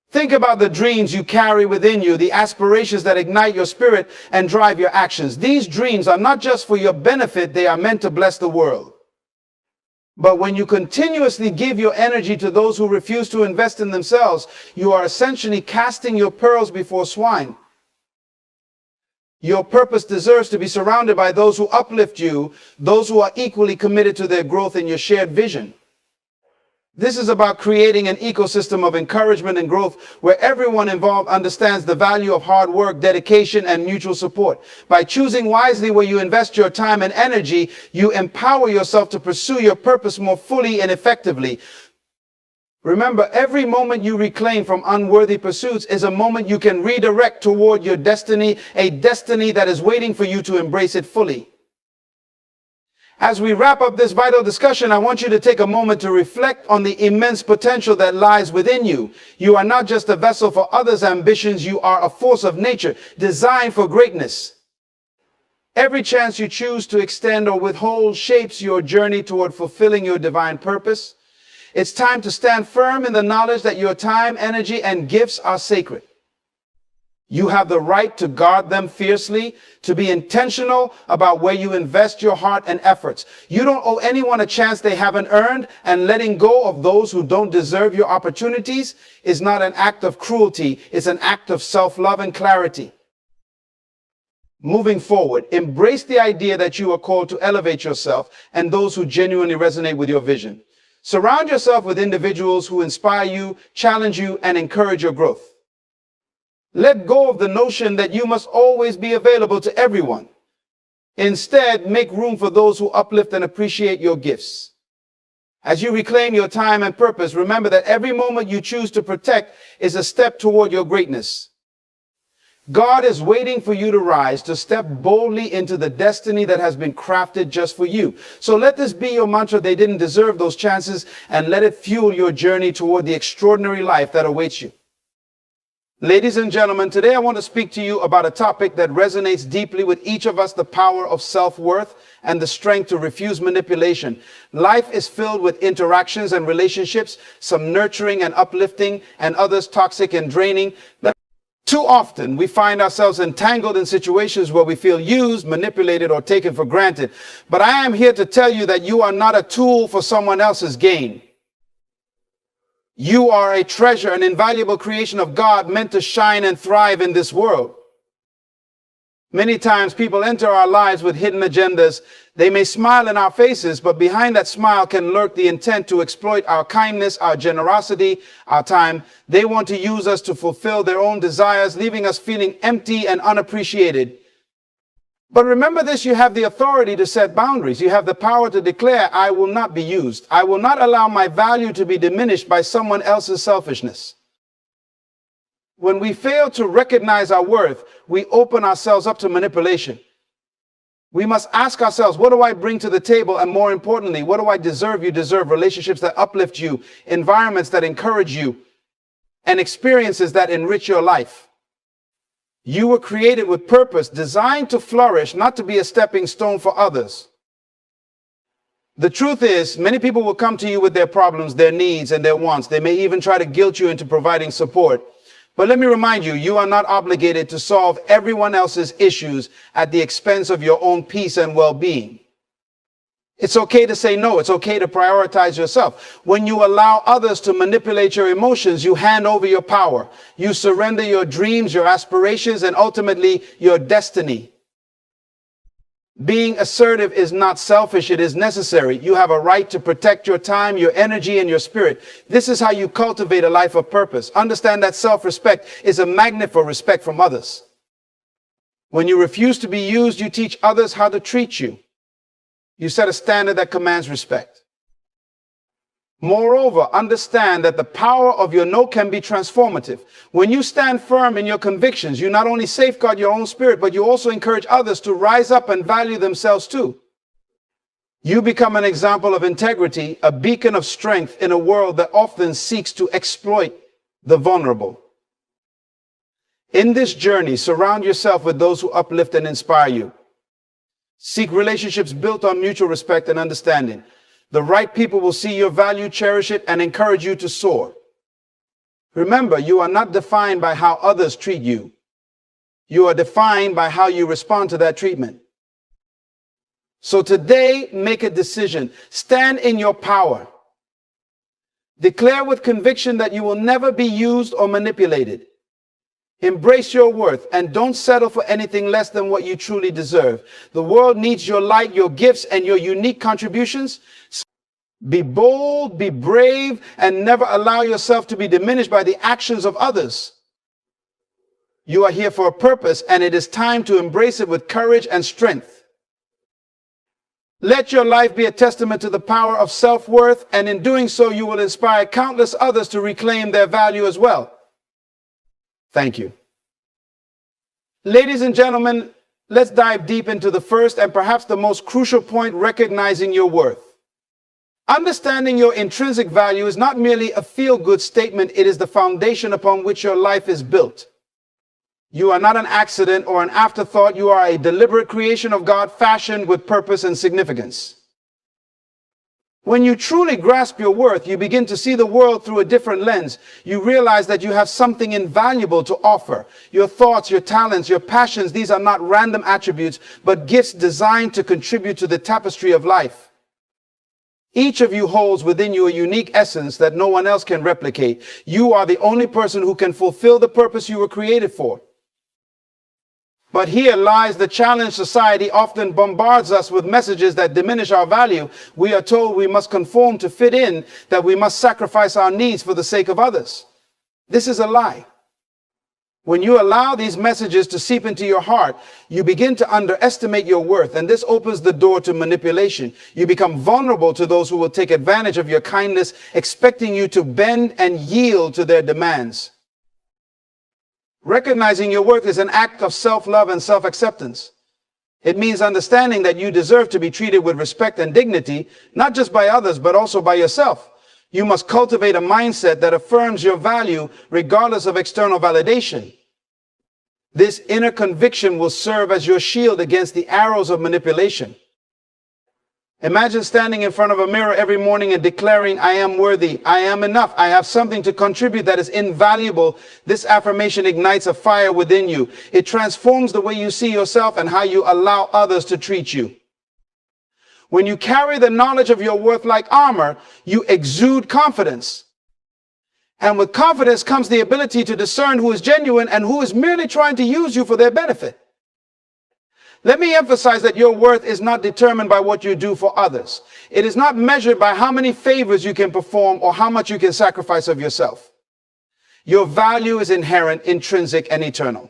Think about the dreams you carry within you, the aspirations that ignite your spirit and drive your actions. These dreams are not just for your benefit, they are meant to bless the world. But when you continuously give your energy to those who refuse to invest in themselves, you are essentially casting your pearls before swine. Your purpose deserves to be surrounded by those who uplift you, those who are equally committed to their growth in your shared vision. This is about creating an ecosystem of encouragement and growth where everyone involved understands the value of hard work, dedication, and mutual support. By choosing wisely where you invest your time and energy, you empower yourself to pursue your purpose more fully and effectively. Remember, every moment you reclaim from unworthy pursuits is a moment you can redirect toward your destiny, a destiny that is waiting for you to embrace it fully. As we wrap up this vital discussion, I want you to take a moment to reflect on the immense potential that lies within you. You are not just a vessel for others' ambitions, you are a force of nature designed for greatness. Every chance you choose to extend or withhold shapes your journey toward fulfilling your divine purpose. It's time to stand firm in the knowledge that your time, energy, and gifts are sacred. You have the right to guard them fiercely, to be intentional about where you invest your heart and efforts. You don't owe anyone a chance they haven't earned, and letting go of those who don't deserve your opportunities is not an act of cruelty. It's an act of self-love and clarity. Moving forward, embrace the idea that you are called to elevate yourself and those who genuinely resonate with your vision. Surround yourself with individuals who inspire you, challenge you, and encourage your growth. Let go of the notion that you must always be available to everyone. Instead, make room for those who uplift and appreciate your gifts. As you reclaim your time and purpose, remember that every moment you choose to protect is a step toward your greatness. God is waiting for you to rise, to step boldly into the destiny that has been crafted just for you. So let this be your mantra: they didn't deserve those chances, and let it fuel your journey toward the extraordinary life that awaits you. Ladies and gentlemen, today I want to speak to you about a topic that resonates deeply with each of us: the power of self-worth and the strength to refuse manipulation. Life is filled with interactions and relationships, some nurturing and uplifting, and others toxic and draining. Too often, we find ourselves entangled in situations where we feel used, manipulated, or taken for granted. But I am here to tell you that you are not a tool for someone else's gain. You are a treasure, an invaluable creation of God meant to shine and thrive in this world. Many times people enter our lives with hidden agendas. They may smile in our faces, but behind that smile can lurk the intent to exploit our kindness, our generosity, our time. They want to use us to fulfill their own desires, leaving us feeling empty and unappreciated. But remember this: you have the authority to set boundaries. You have the power to declare, I will not be used. I will not allow my value to be diminished by someone else's selfishness. When we fail to recognize our worth, we open ourselves up to manipulation. We must ask ourselves, what do I bring to the table? And more importantly, what do I deserve? You deserve relationships that uplift you, environments that encourage you, and experiences that enrich your life. You were created with purpose, designed to flourish, not to be a stepping stone for others. The truth is, many people will come to you with their problems, their needs, and their wants. They may even try to guilt you into providing support. But let me remind you, you are not obligated to solve everyone else's issues at the expense of your own peace and well-being. It's okay to say no. It's okay to prioritize yourself. When you allow others to manipulate your emotions, you hand over your power. You surrender your dreams, your aspirations, and ultimately your destiny. Being assertive is not selfish, it is necessary. You have a right to protect your time, your energy, and your spirit. This is how you cultivate a life of purpose. Understand that self-respect is a magnet for respect from others. When you refuse to be used, you teach others how to treat you. You set a standard that commands respect. Moreover, understand that the power of your no can be transformative. When you stand firm in your convictions, you not only safeguard your own spirit, but you also encourage others to rise up and value themselves too. You become an example of integrity, a beacon of strength in a world that often seeks to exploit the vulnerable. In this journey, surround yourself with those who uplift and inspire you. Seek relationships built on mutual respect and understanding. The right people will see your value, cherish it, and encourage you to soar. Remember, you are not defined by how others treat you. You are defined by how you respond to that treatment. So today, make a decision. Stand in your power. Declare with conviction that you will never be used or manipulated. Embrace your worth and don't settle for anything less than what you truly deserve. The world needs your light, your gifts, and your unique contributions. Be bold, be brave, and never allow yourself to be diminished by the actions of others. You are here for a purpose, and it is time to embrace it with courage and strength. Let your life be a testament to the power of self-worth, and in doing so, you will inspire countless others to reclaim their value as well. Thank you. Ladies and gentlemen, let's dive deep into the first and perhaps the most crucial point, recognizing your worth. Understanding your intrinsic value is not merely a feel-good statement, it is the foundation upon which your life is built. You are not an accident or an afterthought, you are a deliberate creation of God fashioned with purpose and significance. When you truly grasp your worth, you begin to see the world through a different lens. You realize that you have something invaluable to offer. Your thoughts, your talents, your passions, these are not random attributes, but gifts designed to contribute to the tapestry of life. Each of you holds within you a unique essence that no one else can replicate. You are the only person who can fulfill the purpose you were created for. But here lies the challenge. Society often bombards us with messages that diminish our value. We are told we must conform to fit in, that we must sacrifice our needs for the sake of others. This is a lie. When you allow these messages to seep into your heart, you begin to underestimate your worth, and this opens the door to manipulation. You become vulnerable to those who will take advantage of your kindness, expecting you to bend and yield to their demands. Recognizing your worth is an act of self-love and self-acceptance. It means understanding that you deserve to be treated with respect and dignity, not just by others, but also by yourself. You must cultivate a mindset that affirms your value regardless of external validation. This inner conviction will serve as your shield against the arrows of manipulation. Imagine standing in front of a mirror every morning and declaring, I am worthy, I am enough, I have something to contribute that is invaluable. This affirmation ignites a fire within you. It transforms the way you see yourself and how you allow others to treat you. When you carry the knowledge of your worth like armor, you exude confidence. And with confidence comes the ability to discern who is genuine and who is merely trying to use you for their benefit. Let me emphasize that your worth is not determined by what you do for others. It is not measured by how many favors you can perform or how much you can sacrifice of yourself. Your value is inherent, intrinsic, and eternal.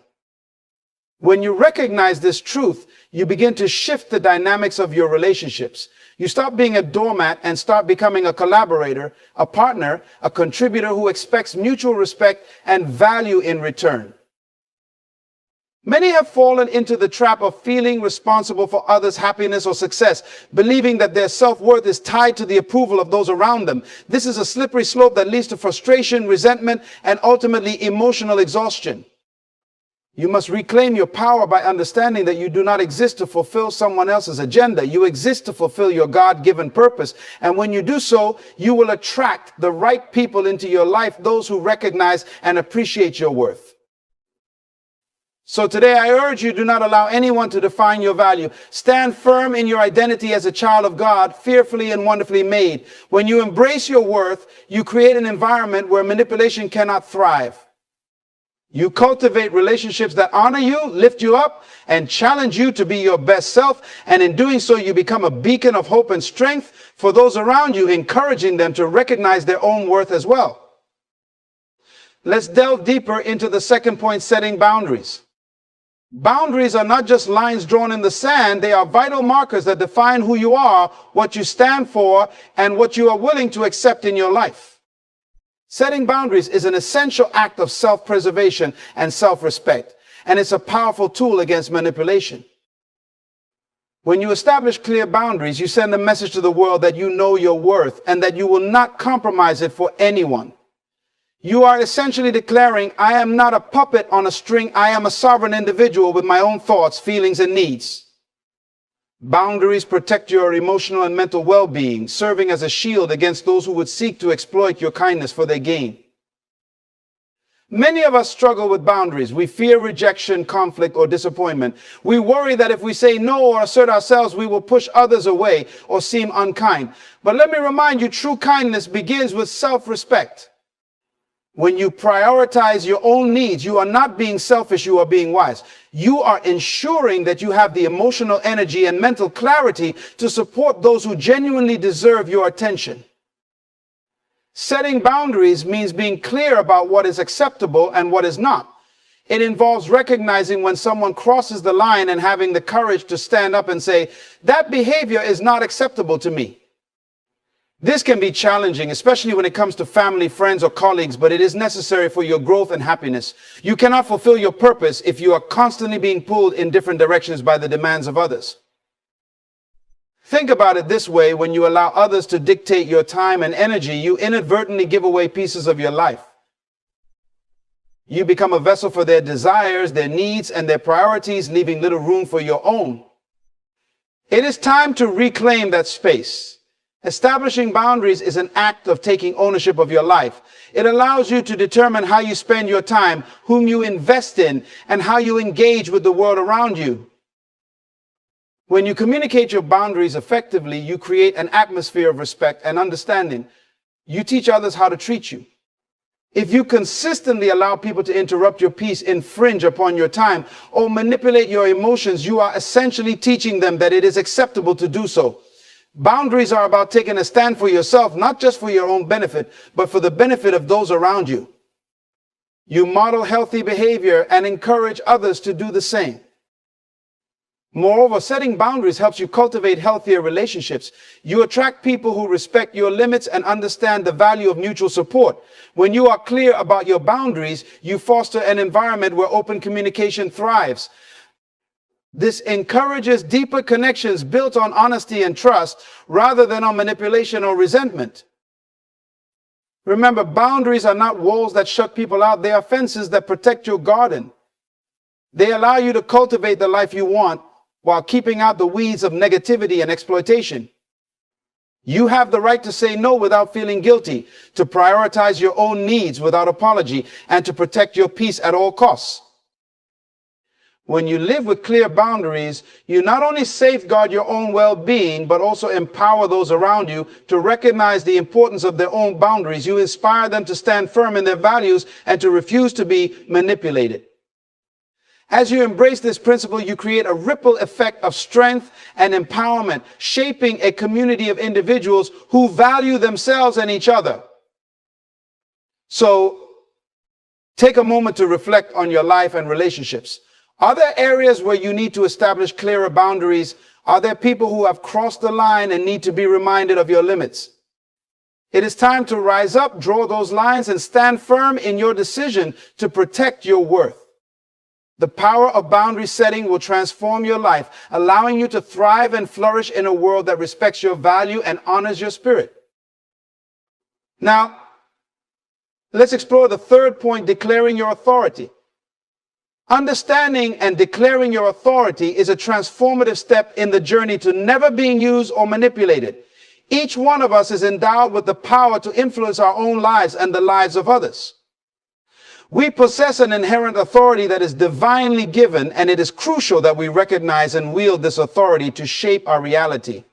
When you recognize this truth, you begin to shift the dynamics of your relationships. You stop being a doormat and start becoming a collaborator, a partner, a contributor who expects mutual respect and value in return. Many have fallen into the trap of feeling responsible for others' happiness or success, believing that their self-worth is tied to the approval of those around them. This is a slippery slope that leads to frustration, resentment, and ultimately emotional exhaustion. You must reclaim your power by understanding that you do not exist to fulfill someone else's agenda. You exist to fulfill your God-given purpose. And when you do so, you will attract the right people into your life, those who recognize and appreciate your worth. So today I urge you, do not allow anyone to define your value. Stand firm in your identity as a child of God, fearfully and wonderfully made. When you embrace your worth, you create an environment where manipulation cannot thrive. You cultivate relationships that honor you, lift you up, and challenge you to be your best self. And in doing so, you become a beacon of hope and strength for those around you, encouraging them to recognize their own worth as well. Let's delve deeper into the second point, setting boundaries. Boundaries are not just lines drawn in the sand. They are vital markers that define who you are, what you stand for, and what you are willing to accept in your life. Setting boundaries is an essential act of self-preservation and self-respect, and it's a powerful tool against manipulation. When you establish clear boundaries, you send a message to the world that you know your worth and that you will not compromise it for anyone. You are essentially declaring, I am not a puppet on a string. I am a sovereign individual with my own thoughts, feelings, and needs. Boundaries protect your emotional and mental well-being, serving as a shield against those who would seek to exploit your kindness for their gain. Many of us struggle with boundaries. We fear rejection, conflict, or disappointment. We worry that if we say no or assert ourselves, we will push others away or seem unkind. But let me remind you, true kindness begins with self-respect. When you prioritize your own needs, you are not being selfish, you are being wise. You are ensuring that you have the emotional energy and mental clarity to support those who genuinely deserve your attention. Setting boundaries means being clear about what is acceptable and what is not. It involves recognizing when someone crosses the line and having the courage to stand up and say, that behavior is not acceptable to me. This can be challenging, especially when it comes to family, friends, or colleagues, but it is necessary for your growth and happiness. You cannot fulfill your purpose if you are constantly being pulled in different directions by the demands of others. Think about it this way: when you allow others to dictate your time and energy, you inadvertently give away pieces of your life. You become a vessel for their desires, their needs, and their priorities, leaving little room for your own. It is time to reclaim that space. Establishing boundaries is an act of taking ownership of your life. It allows you to determine how you spend your time, whom you invest in, and how you engage with the world around you. When you communicate your boundaries effectively, you create an atmosphere of respect and understanding. You teach others how to treat you. If you consistently allow people to interrupt your peace, infringe upon your time, or manipulate your emotions, you are essentially teaching them that it is acceptable to do so. Boundaries are about taking a stand for yourself, not just for your own benefit, but for the benefit of those around you. You model healthy behavior and encourage others to do the same. Moreover, setting boundaries helps you cultivate healthier relationships. You attract people who respect your limits and understand the value of mutual support. When you are clear about your boundaries, you foster an environment where open communication thrives. This encourages deeper connections built on honesty and trust rather than on manipulation or resentment. Remember, boundaries are not walls that shut people out. They are fences that protect your garden. They allow you to cultivate the life you want while keeping out the weeds of negativity and exploitation. You have the right to say no without feeling guilty, to prioritize your own needs without apology, and to protect your peace at all costs. When you live with clear boundaries, you not only safeguard your own well-being, but also empower those around you to recognize the importance of their own boundaries. You inspire them to stand firm in their values and to refuse to be manipulated. As you embrace this principle, you create a ripple effect of strength and empowerment, shaping a community of individuals who value themselves and each other. So, take a moment to reflect on your life and relationships. Are there areas where you need to establish clearer boundaries? Are there people who have crossed the line and need to be reminded of your limits? It is time to rise up, draw those lines, and stand firm in your decision to protect your worth. The power of boundary setting will transform your life, allowing you to thrive and flourish in a world that respects your value and honors your spirit. Now, let's explore the third point, declaring your authority. Understanding and declaring your authority is a transformative step in the journey to never being used or manipulated. Each one of us is endowed with the power to influence our own lives and the lives of others. We possess an inherent authority that is divinely given, and it is crucial that we recognize and wield this authority to shape our reality.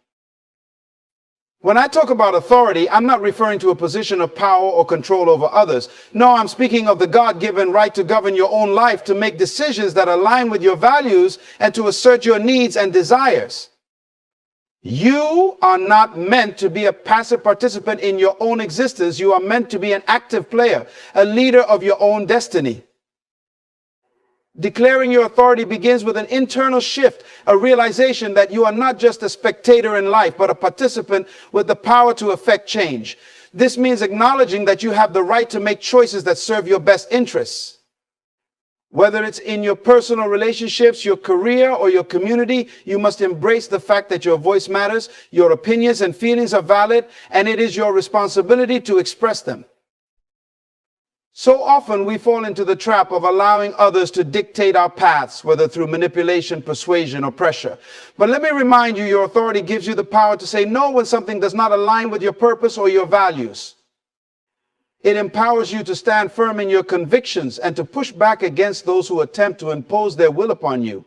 When I talk about authority, I'm not referring to a position of power or control over others. No, I'm speaking of the God-given right to govern your own life, to make decisions that align with your values, and to assert your needs and desires. You are not meant to be a passive participant in your own existence. You are meant to be an active player, a leader of your own destiny. Declaring your authority begins with an internal shift, a realization that you are not just a spectator in life, but a participant with the power to affect change. This means acknowledging that you have the right to make choices that serve your best interests. Whether it's in your personal relationships, your career, or your community, you must embrace the fact that your voice matters, your opinions and feelings are valid, and it is your responsibility to express them. So often we fall into the trap of allowing others to dictate our paths, whether through manipulation, persuasion, or pressure. But let me remind you, your authority gives you the power to say no when something does not align with your purpose or your values. It empowers you to stand firm in your convictions and to push back against those who attempt to impose their will upon you.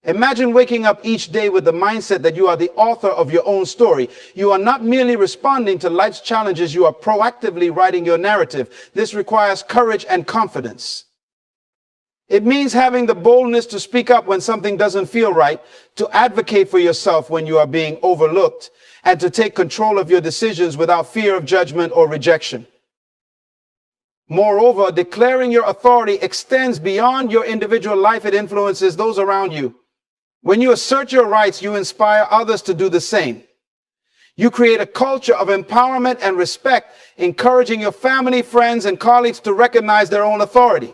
Imagine waking up each day with the mindset that you are the author of your own story. You are not merely responding to life's challenges, you are proactively writing your narrative. This requires courage and confidence. It means having the boldness to speak up when something doesn't feel right, to advocate for yourself when you are being overlooked, and to take control of your decisions without fear of judgment or rejection. Moreover, declaring your authority extends beyond your individual life. It influences those around you. When you assert your rights, you inspire others to do the same. You create a culture of empowerment and respect, encouraging your family, friends, and colleagues to recognize their own authority.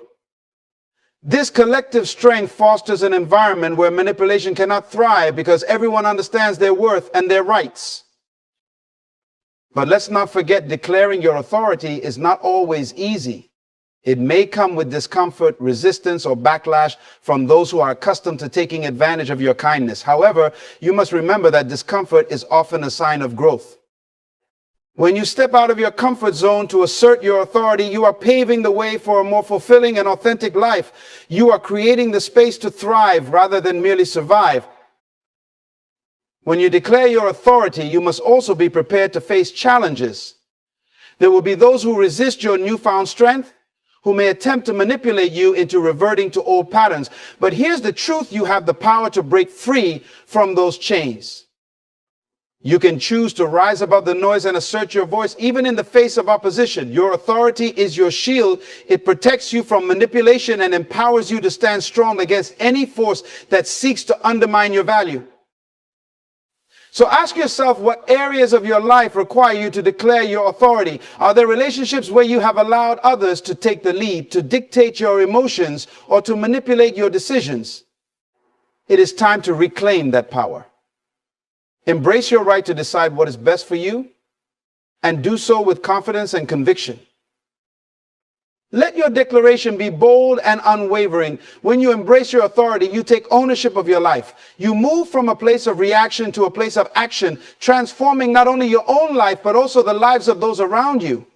This collective strength fosters an environment where manipulation cannot thrive because everyone understands their worth and their rights. But let's not forget, declaring your authority is not always easy. It may come with discomfort, resistance, or backlash from those who are accustomed to taking advantage of your kindness. However, you must remember that discomfort is often a sign of growth. When you step out of your comfort zone to assert your authority, you are paving the way for a more fulfilling and authentic life. You are creating the space to thrive rather than merely survive. When you declare your authority, you must also be prepared to face challenges. There will be those who resist your newfound strength, who may attempt to manipulate you into reverting to old patterns. But here's the truth: you have the power to break free from those chains. You can choose to rise above the noise and assert your voice even in the face of opposition. Your authority is your shield. It protects you from manipulation and empowers you to stand strong against any force that seeks to undermine your value. So ask yourself, what areas of your life require you to declare your authority? Are there relationships where you have allowed others to take the lead, to dictate your emotions, or to manipulate your decisions? It is time to reclaim that power. Embrace your right to decide what is best for you, and do so with confidence and conviction. Let your declaration be bold and unwavering. When you embrace your authority, you take ownership of your life. You move from a place of reaction to a place of action, transforming not only your own life, but also the lives of those around you.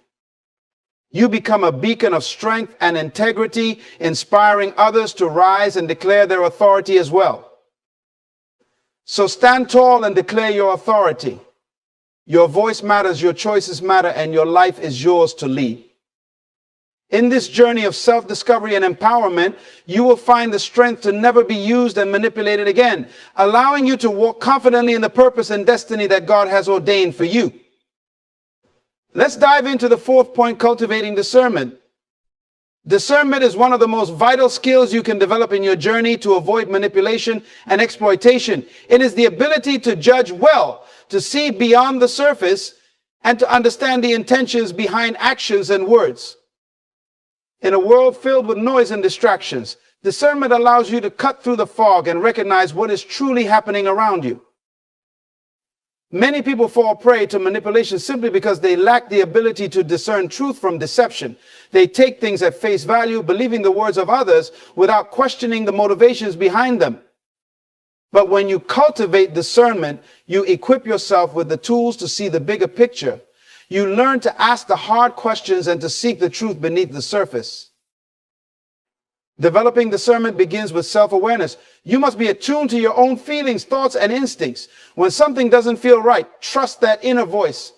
You become a beacon of strength and integrity, inspiring others to rise and declare their authority as well. So stand tall and declare your authority. Your voice matters, your choices matter, and your life is yours to lead. In this journey of self-discovery and empowerment, you will find the strength to never be used and manipulated again, allowing you to walk confidently in the purpose and destiny that God has ordained for you. Let's dive into the fourth point: cultivating discernment. Discernment is one of the most vital skills you can develop in your journey to avoid manipulation and exploitation. It is the ability to judge well, to see beyond the surface, and to understand the intentions behind actions and words. In a world filled with noise and distractions, discernment allows you to cut through the fog and recognize what is truly happening around you. Many people fall prey to manipulation simply because they lack the ability to discern truth from deception. They take things at face value, believing the words of others without questioning the motivations behind them. But when you cultivate discernment, you equip yourself with the tools to see the bigger picture. You learn to ask the hard questions and to seek the truth beneath the surface. Developing discernment begins with self-awareness. You must be attuned to your own feelings, thoughts, and instincts. When something doesn't feel right, trust that inner voice.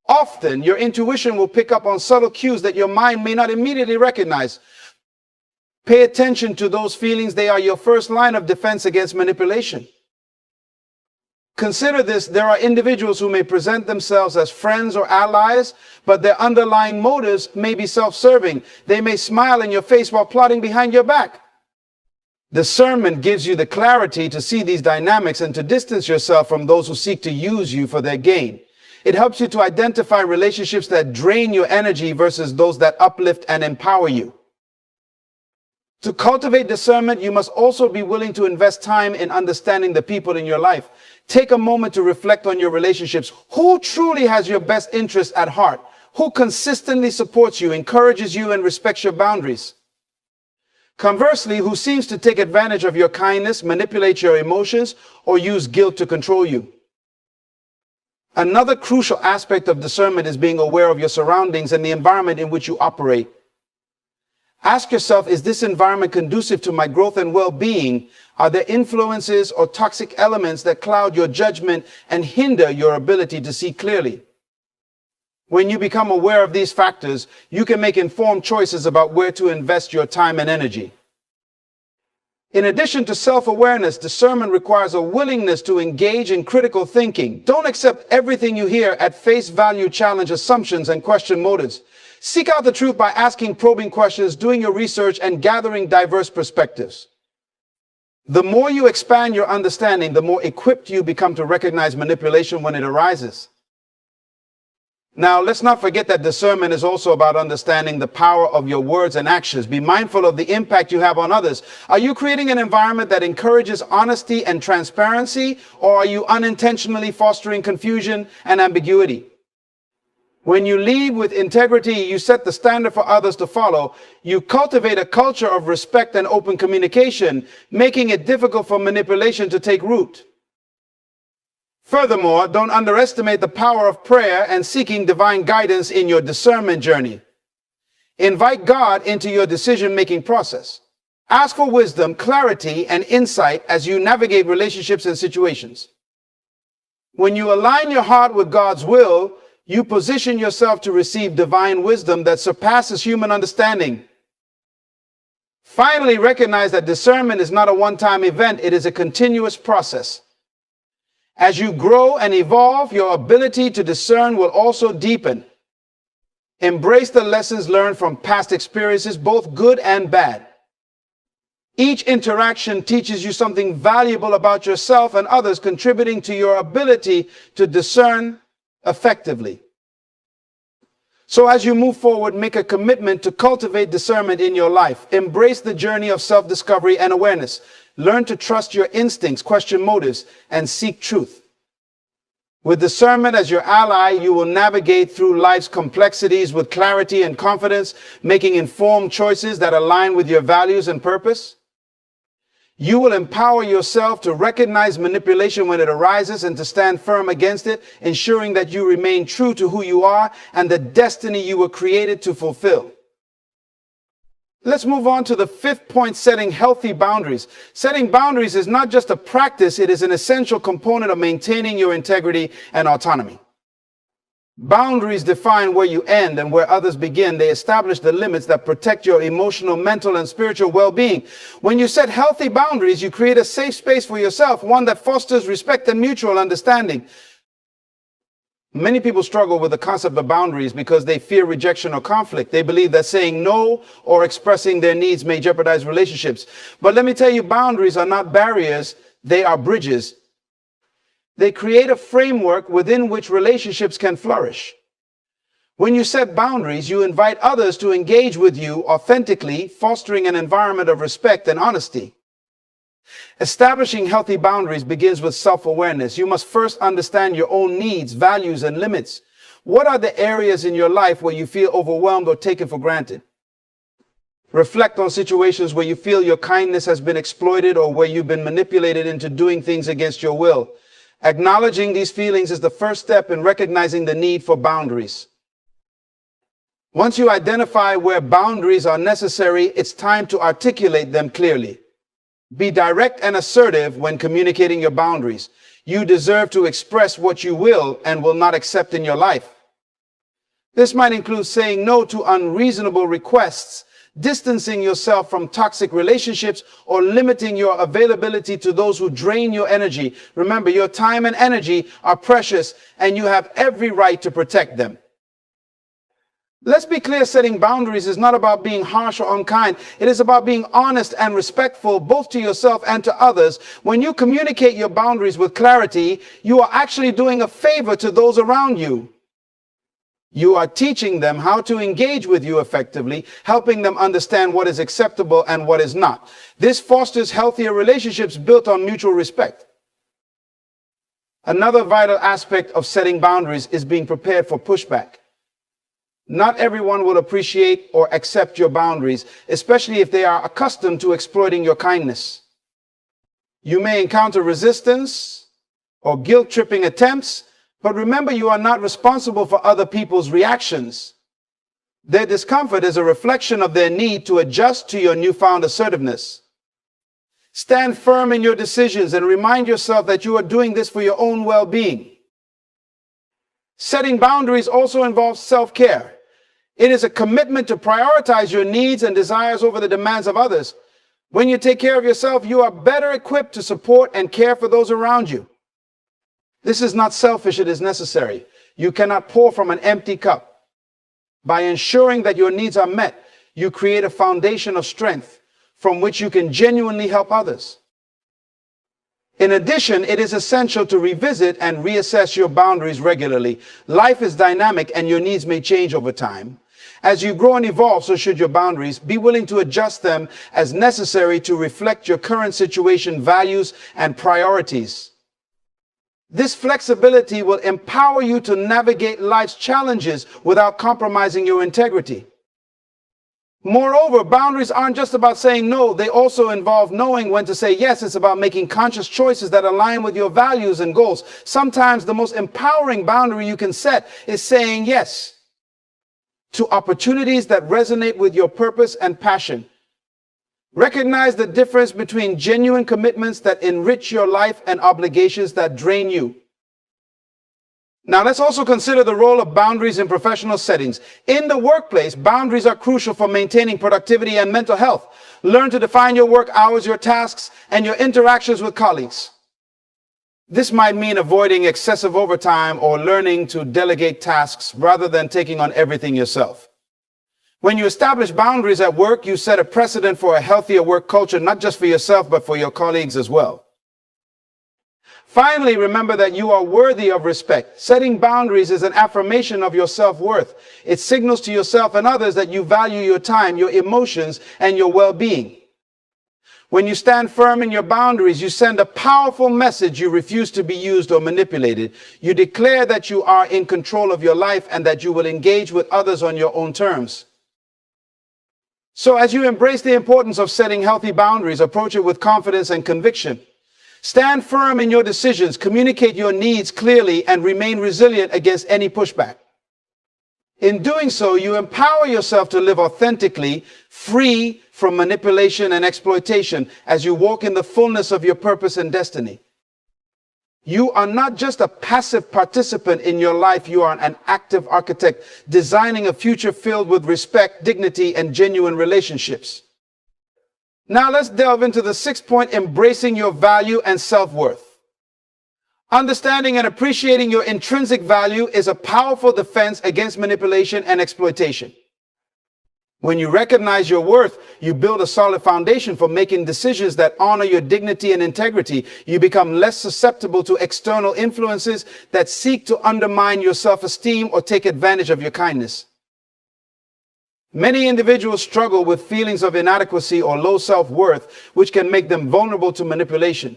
Often, your intuition will pick up on subtle cues that your mind may not immediately recognize. Pay attention to those feelings. They are your first line of defense against manipulation. Consider this: there are individuals who may present themselves as friends or allies, but their underlying motives may be self-serving. They may smile in your face while plotting behind your back. Discernment gives you the clarity to see these dynamics and to distance yourself from those who seek to use you for their gain. It helps you to identify relationships that drain your energy versus those that uplift and empower you. To cultivate discernment, you must also be willing to invest time in understanding the people in your life. Take a moment to reflect on your relationships. Who truly has your best interest at heart? Who consistently supports you, encourages you, and respects your boundaries? Conversely, who seems to take advantage of your kindness, manipulate your emotions, or use guilt to control you? Another crucial aspect of discernment is being aware of your surroundings and the environment in which you operate. Ask yourself, is this environment conducive to my growth and well-being? Are there influences or toxic elements that cloud your judgment and hinder your ability to see clearly? When you become aware of these factors, you can make informed choices about where to invest your time and energy. In addition to self-awareness, discernment requires a willingness to engage in critical thinking. Don't accept everything you hear at face value, challenge assumptions, and question motives. Seek out the truth by asking probing questions, doing your research, and gathering diverse perspectives. The more you expand your understanding, the more equipped you become to recognize manipulation when it arises. Now, let's not forget that discernment is also about understanding the power of your words and actions. Be mindful of the impact you have on others. Are you creating an environment that encourages honesty and transparency, or are you unintentionally fostering confusion and ambiguity? When you lead with integrity, you set the standard for others to follow. You cultivate a culture of respect and open communication, making it difficult for manipulation to take root. Furthermore, don't underestimate the power of prayer and seeking divine guidance in your discernment journey. Invite God into your decision-making process. Ask for wisdom, clarity, and insight as you navigate relationships and situations. When you align your heart with God's will, you position yourself to receive divine wisdom that surpasses human understanding. Finally, recognize that discernment is not a one-time event. It is a continuous process. As you grow and evolve, your ability to discern will also deepen. Embrace the lessons learned from past experiences, both good and bad. Each interaction teaches you something valuable about yourself and others, contributing to your ability to discern effectively. So as you move forward, make a commitment to cultivate discernment in your life. Embrace the journey of self-discovery and awareness. Learn to trust your instincts, question motives, and seek truth. With discernment as your ally, you will navigate through life's complexities with clarity and confidence, making informed choices that align with your values and purpose. You will empower yourself to recognize manipulation when it arises and to stand firm against it, ensuring that you remain true to who you are and the destiny you were created to fulfill. Let's move on to the fifth point, setting healthy boundaries. Setting boundaries is not just a practice, it is an essential component of maintaining your integrity and autonomy. Boundaries define where you end and where others begin. They establish the limits that protect your emotional, mental, and spiritual well-being. When you set healthy boundaries, you create a safe space for yourself, one that fosters respect and mutual understanding. Many people struggle with the concept of boundaries because they fear rejection or conflict. They believe that saying no or expressing their needs may jeopardize relationships. But let me tell you, boundaries are not barriers, they are bridges. They create a framework within which relationships can flourish. When you set boundaries, you invite others to engage with you authentically, fostering an environment of respect and honesty. Establishing healthy boundaries begins with self-awareness. You must first understand your own needs, values, and limits. What are the areas in your life where you feel overwhelmed or taken for granted? Reflect on situations where you feel your kindness has been exploited or where you've been manipulated into doing things against your will. Acknowledging these feelings is the first step in recognizing the need for boundaries. Once you identify where boundaries are necessary, it's time to articulate them clearly. Be direct and assertive when communicating your boundaries. You deserve to express what you will and will not accept in your life. This might include saying no to unreasonable requests, distancing yourself from toxic relationships, or limiting your availability to those who drain your energy. Remember, your time and energy are precious, and you have every right to protect them. Let's be clear, setting boundaries is not about being harsh or unkind. It is about being honest and respectful, both to yourself and to others. When you communicate your boundaries with clarity, you are actually doing a favor to those around you. You are teaching them how to engage with you effectively, helping them understand what is acceptable and what is not. This fosters healthier relationships built on mutual respect. Another vital aspect of setting boundaries is being prepared for pushback. Not everyone will appreciate or accept your boundaries, especially if they are accustomed to exploiting your kindness. You may encounter resistance or guilt-tripping attempts, but remember, you are not responsible for other people's reactions. Their discomfort is a reflection of their need to adjust to your newfound assertiveness. Stand firm in your decisions and remind yourself that you are doing this for your own well-being. Setting boundaries also involves self-care. It is a commitment to prioritize your needs and desires over the demands of others. When you take care of yourself, you are better equipped to support and care for those around you. This is not selfish, it is necessary. You cannot pour from an empty cup. By ensuring that your needs are met, you create a foundation of strength from which you can genuinely help others. In addition, it is essential to revisit and reassess your boundaries regularly. Life is dynamic and your needs may change over time. As you grow and evolve, so should your boundaries. Be willing to adjust them as necessary to reflect your current situation, values, and priorities. This flexibility will empower you to navigate life's challenges without compromising your integrity. Moreover, boundaries aren't just about saying no, they also involve knowing when to say yes. It's about making conscious choices that align with your values and goals. Sometimes the most empowering boundary you can set is saying yes to opportunities that resonate with your purpose and passion. Recognize the difference between genuine commitments that enrich your life and obligations that drain you. Now, let's also consider the role of boundaries in professional settings. In the workplace, boundaries are crucial for maintaining productivity and mental health. Learn to define your work hours, your tasks, and your interactions with colleagues. This might mean avoiding excessive overtime or learning to delegate tasks rather than taking on everything yourself. When you establish boundaries at work, you set a precedent for a healthier work culture, not just for yourself, but for your colleagues as well. Finally, remember that you are worthy of respect. Setting boundaries is an affirmation of your self-worth. It signals to yourself and others that you value your time, your emotions, and your well-being. When you stand firm in your boundaries, you send a powerful message. You refuse to be used or manipulated. You declare that you are in control of your life and that you will engage with others on your own terms. So as you embrace the importance of setting healthy boundaries, approach it with confidence and conviction. Stand firm in your decisions, communicate your needs clearly, and remain resilient against any pushback. In doing so, you empower yourself to live authentically, free from manipulation and exploitation as you walk in the fullness of your purpose and destiny. You are not just a passive participant in your life, you are an active architect, designing a future filled with respect, dignity, and genuine relationships. Now let's delve into the sixth point, embracing your value and self-worth. Understanding and appreciating your intrinsic value is a powerful defense against manipulation and exploitation. When you recognize your worth, you build a solid foundation for making decisions that honor your dignity and integrity. You become less susceptible to external influences that seek to undermine your self-esteem or take advantage of your kindness. Many individuals struggle with feelings of inadequacy or low self-worth, which can make them vulnerable to manipulation.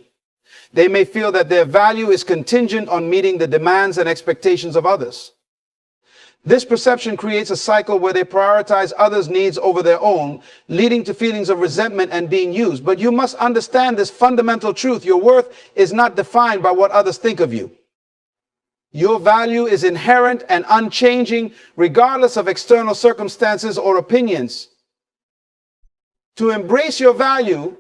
They may feel that their value is contingent on meeting the demands and expectations of others. This perception creates a cycle where they prioritize others' needs over their own, leading to feelings of resentment and being used. But you must understand this fundamental truth. Your worth is not defined by what others think of you. Your value is inherent and unchanging, regardless of external circumstances or opinions. To embrace your value,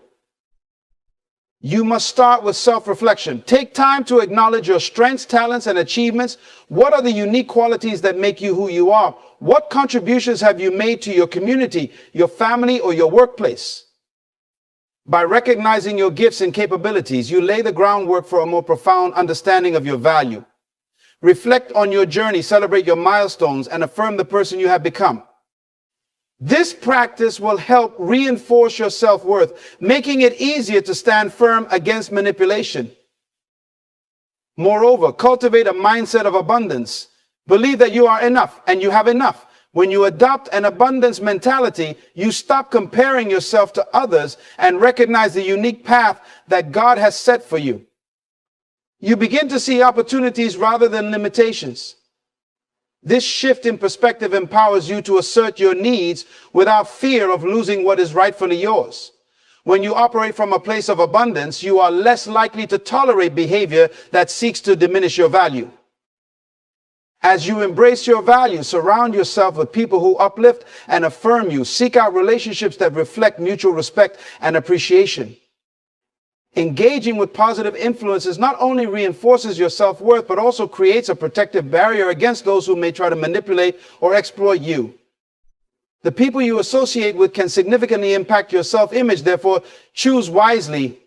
you must start with self-reflection. Take time to acknowledge your strengths, talents, and achievements. What are the unique qualities that make you who you are? What contributions have you made to your community, your family, or your workplace? By recognizing your gifts and capabilities, you lay the groundwork for a more profound understanding of your value. Reflect on your journey, celebrate your milestones, and affirm the person you have become. This practice will help reinforce your self-worth, making it easier to stand firm against manipulation. Moreover, cultivate a mindset of abundance. Believe that you are enough and you have enough. When you adopt an abundance mentality, you stop comparing yourself to others and recognize the unique path that God has set for you. You begin to see opportunities rather than limitations. This shift in perspective empowers you to assert your needs without fear of losing what is rightfully yours. When you operate from a place of abundance, you are less likely to tolerate behavior that seeks to diminish your value. As you embrace your values, surround yourself with people who uplift and affirm you. Seek out relationships that reflect mutual respect and appreciation. Engaging with positive influences not only reinforces your self-worth, but also creates a protective barrier against those who may try to manipulate or exploit you. The people you associate with can significantly impact your self-image, therefore choose wisely.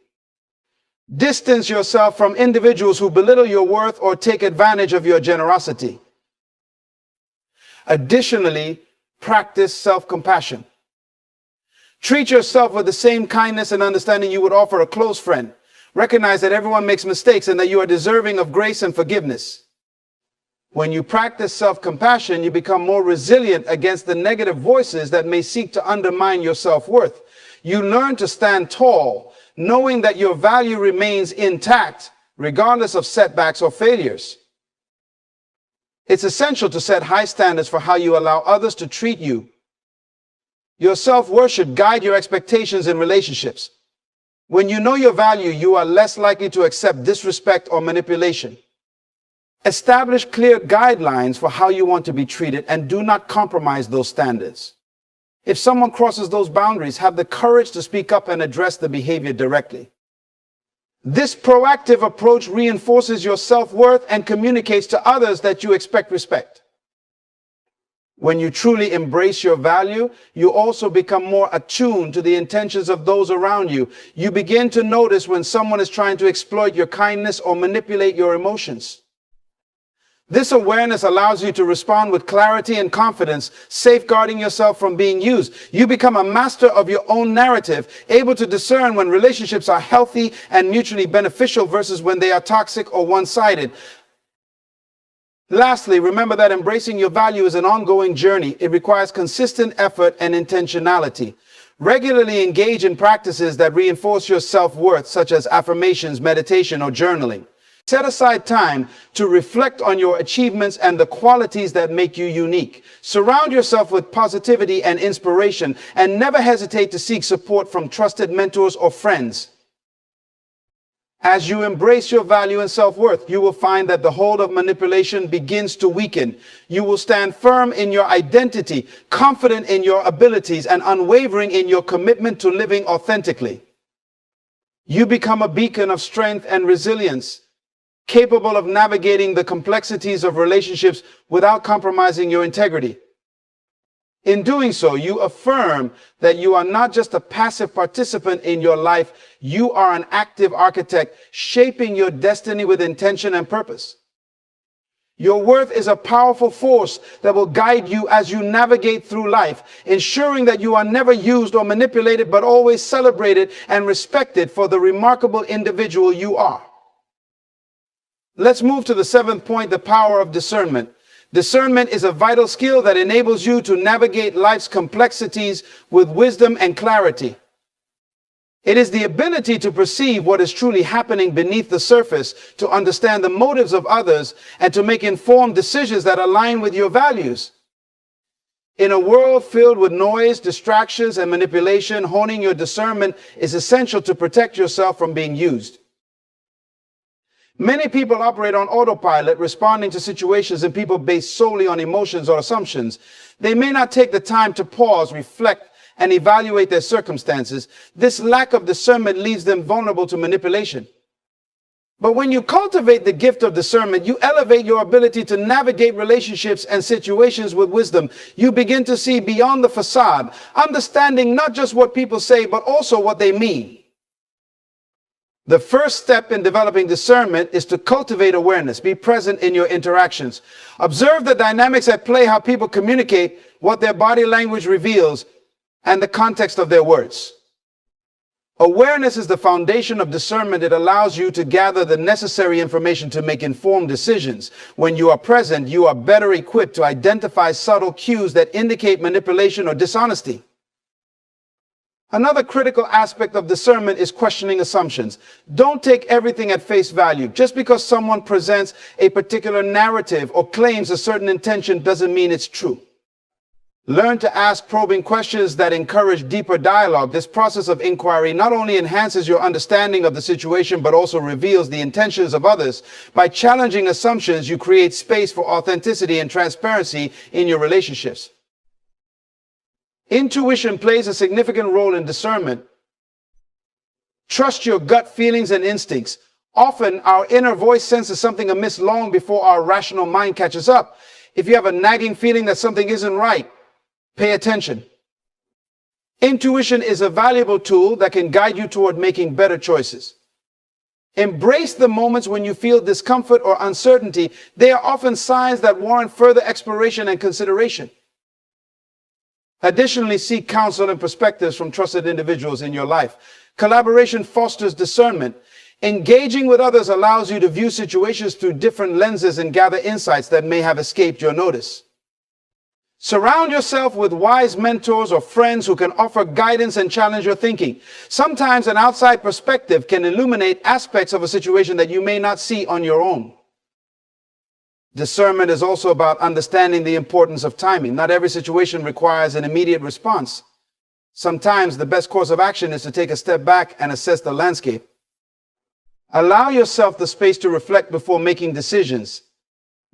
Distance yourself from individuals who belittle your worth or take advantage of your generosity. Additionally, practice self-compassion. Treat yourself with the same kindness and understanding you would offer a close friend. Recognize that everyone makes mistakes and that you are deserving of grace and forgiveness. When you practice self-compassion, you become more resilient against the negative voices that may seek to undermine your self-worth. You learn to stand tall, knowing that your value remains intact, regardless of setbacks or failures. It's essential to set high standards for how you allow others to treat you. Your self-worth should guide your expectations in relationships. When you know your value, you are less likely to accept disrespect or manipulation. Establish clear guidelines for how you want to be treated and do not compromise those standards. If someone crosses those boundaries, have the courage to speak up and address the behavior directly. This proactive approach reinforces your self-worth and communicates to others that you expect respect. When you truly embrace your value, you also become more attuned to the intentions of those around you. You begin to notice when someone is trying to exploit your kindness or manipulate your emotions. This awareness allows you to respond with clarity and confidence, safeguarding yourself from being used. You become a master of your own narrative, able to discern when relationships are healthy and mutually beneficial versus when they are toxic or one-sided. Lastly, remember that embracing your value is an ongoing journey. It requires consistent effort and intentionality. Regularly engage in practices that reinforce your self-worth, such as affirmations, meditation, or journaling. Set aside time to reflect on your achievements and the qualities that make you unique. Surround yourself with positivity and inspiration, and never hesitate to seek support from trusted mentors or friends. As you embrace your value and self-worth, you will find that the hold of manipulation begins to weaken. You will stand firm in your identity, confident in your abilities, and unwavering in your commitment to living authentically. You become a beacon of strength and resilience, capable of navigating the complexities of relationships without compromising your integrity. In doing so, you affirm that you are not just a passive participant in your life, you are an active architect, shaping your destiny with intention and purpose. Your worth is a powerful force that will guide you as you navigate through life, ensuring that you are never used or manipulated, but always celebrated and respected for the remarkable individual you are. Let's move to the seventh point, the power of discernment. Discernment is a vital skill that enables you to navigate life's complexities with wisdom and clarity. It is the ability to perceive what is truly happening beneath the surface, to understand the motives of others, and to make informed decisions that align with your values. In a world filled with noise, distractions, and manipulation, honing your discernment is essential to protect yourself from being used. Many people operate on autopilot, responding to situations and people based solely on emotions or assumptions. They may not take the time to pause, reflect, and evaluate their circumstances. This lack of discernment leaves them vulnerable to manipulation. But when you cultivate the gift of discernment, you elevate your ability to navigate relationships and situations with wisdom. You begin to see beyond the facade, understanding not just what people say, but also what they mean. The first step in developing discernment is to cultivate awareness. Be present in your interactions. Observe the dynamics at play, how people communicate, what their body language reveals, and the context of their words. Awareness is the foundation of discernment. It allows you to gather the necessary information to make informed decisions. When you are present, you are better equipped to identify subtle cues that indicate manipulation or dishonesty. Another critical aspect of discernment is questioning assumptions. Don't take everything at face value. Just because someone presents a particular narrative or claims a certain intention doesn't mean it's true. Learn to ask probing questions that encourage deeper dialogue. This process of inquiry not only enhances your understanding of the situation, but also reveals the intentions of others. By challenging assumptions, you create space for authenticity and transparency in your relationships. Intuition plays a significant role in discernment. Trust your gut feelings and instincts. Often, our inner voice senses something amiss long before our rational mind catches up. If you have a nagging feeling that something isn't right, pay attention. Intuition is a valuable tool that can guide you toward making better choices. Embrace the moments when you feel discomfort or uncertainty. They are often signs that warrant further exploration and consideration. Additionally, seek counsel and perspectives from trusted individuals in your life. Collaboration fosters discernment. Engaging with others allows you to view situations through different lenses and gather insights that may have escaped your notice. Surround yourself with wise mentors or friends who can offer guidance and challenge your thinking. Sometimes an outside perspective can illuminate aspects of a situation that you may not see on your own. Discernment is also about understanding the importance of timing. Not every situation requires an immediate response. Sometimes the best course of action is to take a step back and assess the landscape. Allow yourself the space to reflect before making decisions.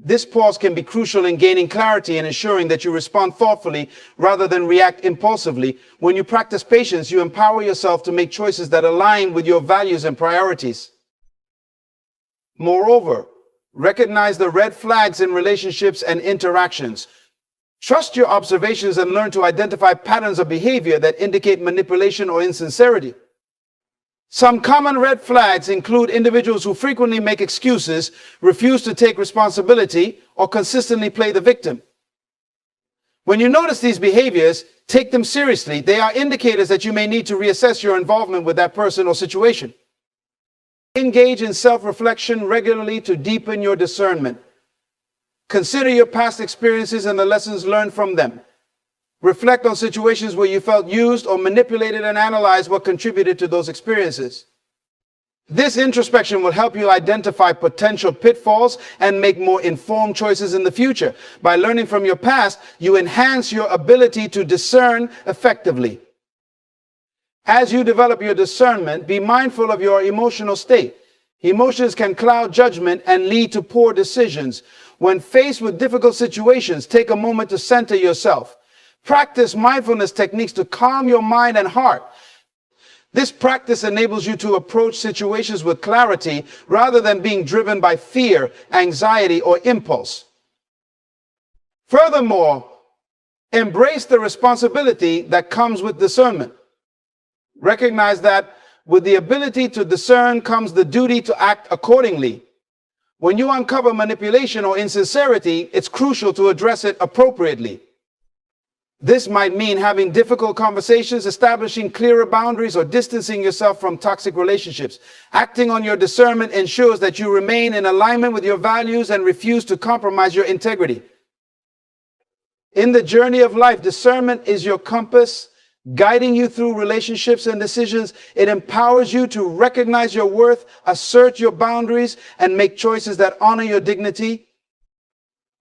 This pause can be crucial in gaining clarity and ensuring that you respond thoughtfully rather than react impulsively. When you practice patience, you empower yourself to make choices that align with your values and priorities. Moreover, recognize the red flags in relationships and interactions. Trust your observations and learn to identify patterns of behavior that indicate manipulation or insincerity. Some common red flags include individuals who frequently make excuses, refuse to take responsibility, or consistently play the victim. When you notice these behaviors, take them seriously. They are indicators that you may need to reassess your involvement with that person or situation. Engage in self-reflection regularly to deepen your discernment. Consider your past experiences and the lessons learned from them. Reflect on situations where you felt used or manipulated and analyze what contributed to those experiences. This introspection will help you identify potential pitfalls and make more informed choices in the future. By learning from your past, you enhance your ability to discern effectively. As you develop your discernment, be mindful of your emotional state. Emotions can cloud judgment and lead to poor decisions. When faced with difficult situations, take a moment to center yourself. Practice mindfulness techniques to calm your mind and heart. This practice enables you to approach situations with clarity rather than being driven by fear, anxiety, or impulse. Furthermore, embrace the responsibility that comes with discernment. Recognize that with the ability to discern comes the duty to act accordingly. When you uncover manipulation or insincerity, it's crucial to address it appropriately. This might mean having difficult conversations, establishing clearer boundaries, or distancing yourself from toxic relationships. Acting on your discernment ensures that you remain in alignment with your values and refuse to compromise your integrity. In the journey of life, discernment is your compass, guiding you through relationships and decisions. It empowers you to recognize your worth, assert your boundaries, and make choices that honor your dignity.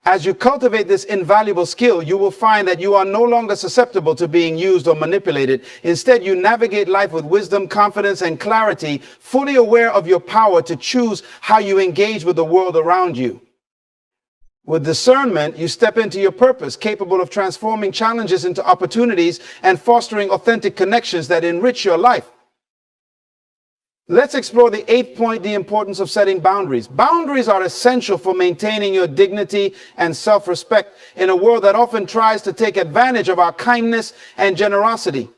As you cultivate this invaluable skill, you will find that you are no longer susceptible to being used or manipulated. Instead, you navigate life with wisdom, confidence, and clarity, fully aware of your power to choose how you engage with the world around you. With discernment, you step into your purpose, capable of transforming challenges into opportunities and fostering authentic connections that enrich your life. Let's explore the 8th point, the importance of setting boundaries. Boundaries are essential for maintaining your dignity and self-respect in a world that often tries to take advantage of our kindness and generosity.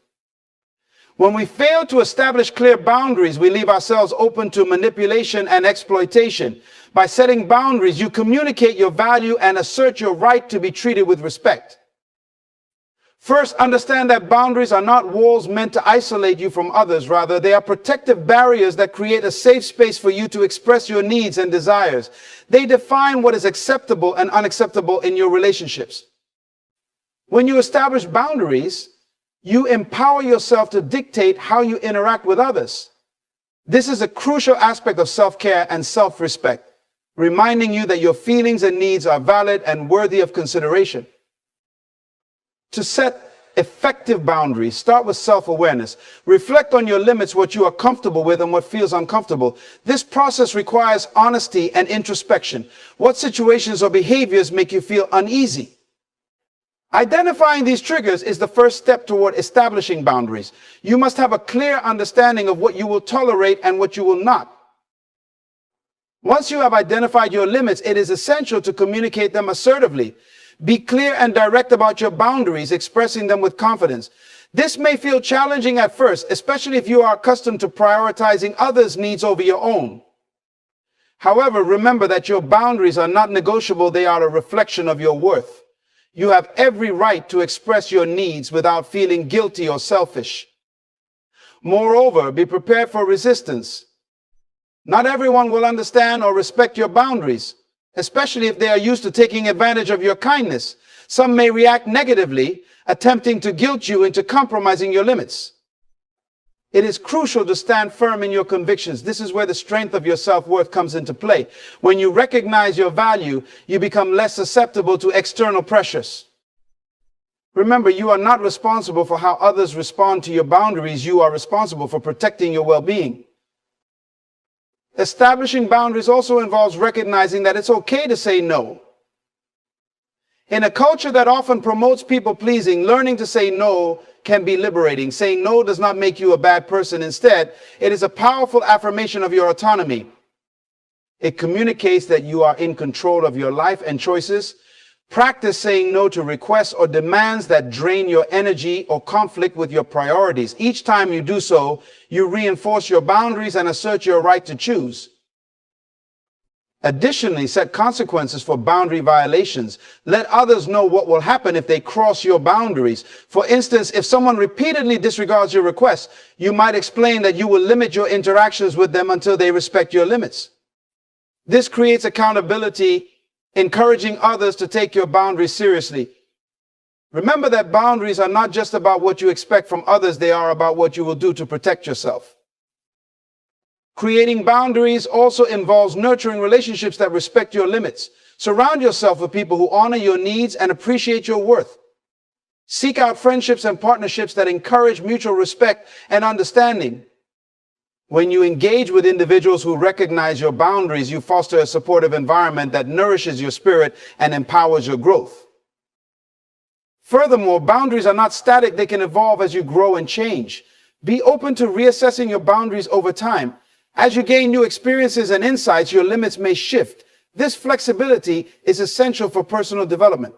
When we fail to establish clear boundaries, we leave ourselves open to manipulation and exploitation. By setting boundaries, you communicate your value and assert your right to be treated with respect. First, understand that boundaries are not walls meant to isolate you from others. Rather, they are protective barriers that create a safe space for you to express your needs and desires. They define what is acceptable and unacceptable in your relationships. When you establish boundaries, you empower yourself to dictate how you interact with others. This is a crucial aspect of self-care and self-respect, reminding you that your feelings and needs are valid and worthy of consideration. To set effective boundaries, start with self-awareness. Reflect on your limits, what you are comfortable with and what feels uncomfortable. This process requires honesty and introspection. What situations or behaviors make you feel uneasy? Identifying these triggers is the first step toward establishing boundaries. You must have a clear understanding of what you will tolerate and what you will not. Once you have identified your limits, it is essential to communicate them assertively. Be clear and direct about your boundaries, expressing them with confidence. This may feel challenging at first, especially if you are accustomed to prioritizing others' needs over your own. However, remember that your boundaries are not negotiable. They are a reflection of your worth. You have every right to express your needs without feeling guilty or selfish. Moreover, be prepared for resistance. Not everyone will understand or respect your boundaries, especially if they are used to taking advantage of your kindness. Some may react negatively, attempting to guilt you into compromising your limits. It is crucial to stand firm in your convictions. This is where the strength of your self-worth comes into play. When you recognize your value, you become less susceptible to external pressures. Remember, you are not responsible for how others respond to your boundaries. You are responsible for protecting your well-being. Establishing boundaries also involves recognizing that it's okay to say no. In a culture that often promotes people-pleasing, learning to say no can be liberating. Saying no does not make you a bad person. Instead, it is a powerful affirmation of your autonomy. It communicates that you are in control of your life and choices. Practice saying no to requests or demands that drain your energy or conflict with your priorities. Each time you do so, you reinforce your boundaries and assert your right to choose. Additionally, set consequences for boundary violations. Let others know what will happen if they cross your boundaries. For instance, if someone repeatedly disregards your requests, you might explain that you will limit your interactions with them until they respect your limits. This creates accountability, encouraging others to take your boundaries seriously. Remember that boundaries are not just about what you expect from others, they are about what you will do to protect yourself. Creating boundaries also involves nurturing relationships that respect your limits. Surround yourself with people who honor your needs and appreciate your worth. Seek out friendships and partnerships that encourage mutual respect and understanding. When you engage with individuals who recognize your boundaries, you foster a supportive environment that nourishes your spirit and empowers your growth. Furthermore, boundaries are not static. They can evolve as you grow and change. Be open to reassessing your boundaries over time. As you gain new experiences and insights, your limits may shift. This flexibility is essential for personal development.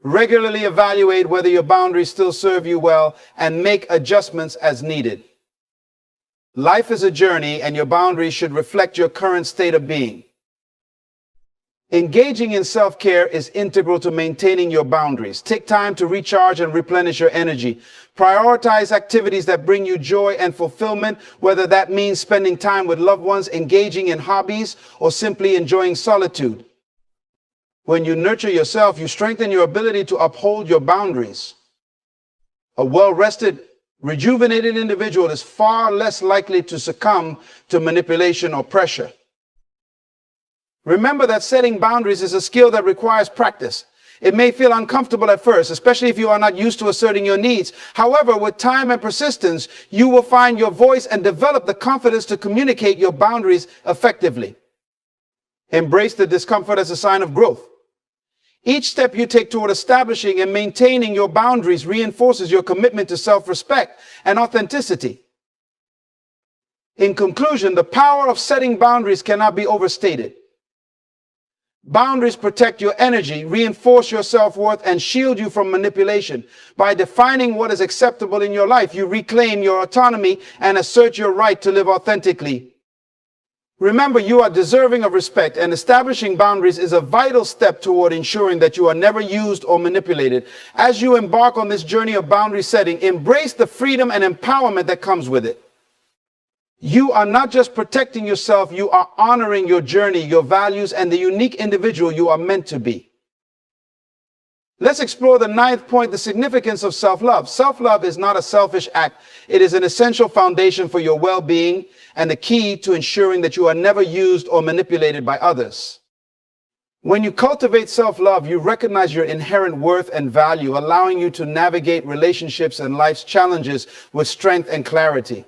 Regularly evaluate whether your boundaries still serve you well and make adjustments as needed. Life is a journey, and your boundaries should reflect your current state of being. Engaging in self-care is integral to maintaining your boundaries. Take time to recharge and replenish your energy. Prioritize activities that bring you joy and fulfillment, whether that means spending time with loved ones, engaging in hobbies, or simply enjoying solitude. When you nurture yourself, you strengthen your ability to uphold your boundaries. A well-rested, rejuvenated individual is far less likely to succumb to manipulation or pressure. Remember that setting boundaries is a skill that requires practice. It may feel uncomfortable at first, especially if you are not used to asserting your needs. However, with time and persistence, you will find your voice and develop the confidence to communicate your boundaries effectively. Embrace the discomfort as a sign of growth. Each step you take toward establishing and maintaining your boundaries reinforces your commitment to self-respect and authenticity. In conclusion, the power of setting boundaries cannot be overstated. Boundaries protect your energy, reinforce your self-worth, and shield you from manipulation. By defining what is acceptable in your life, you reclaim your autonomy and assert your right to live authentically. Remember, you are deserving of respect, and establishing boundaries is a vital step toward ensuring that you are never used or manipulated. As you embark on this journey of boundary setting, embrace the freedom and empowerment that comes with it. You are not just protecting yourself, you are honoring your journey, your values, and the unique individual you are meant to be. Let's explore the ninth point, the significance of self-love. Self-love is not a selfish act. It is an essential foundation for your well-being and the key to ensuring that you are never used or manipulated by others. When you cultivate self-love, you recognize your inherent worth and value, allowing you to navigate relationships and life's challenges with strength and clarity.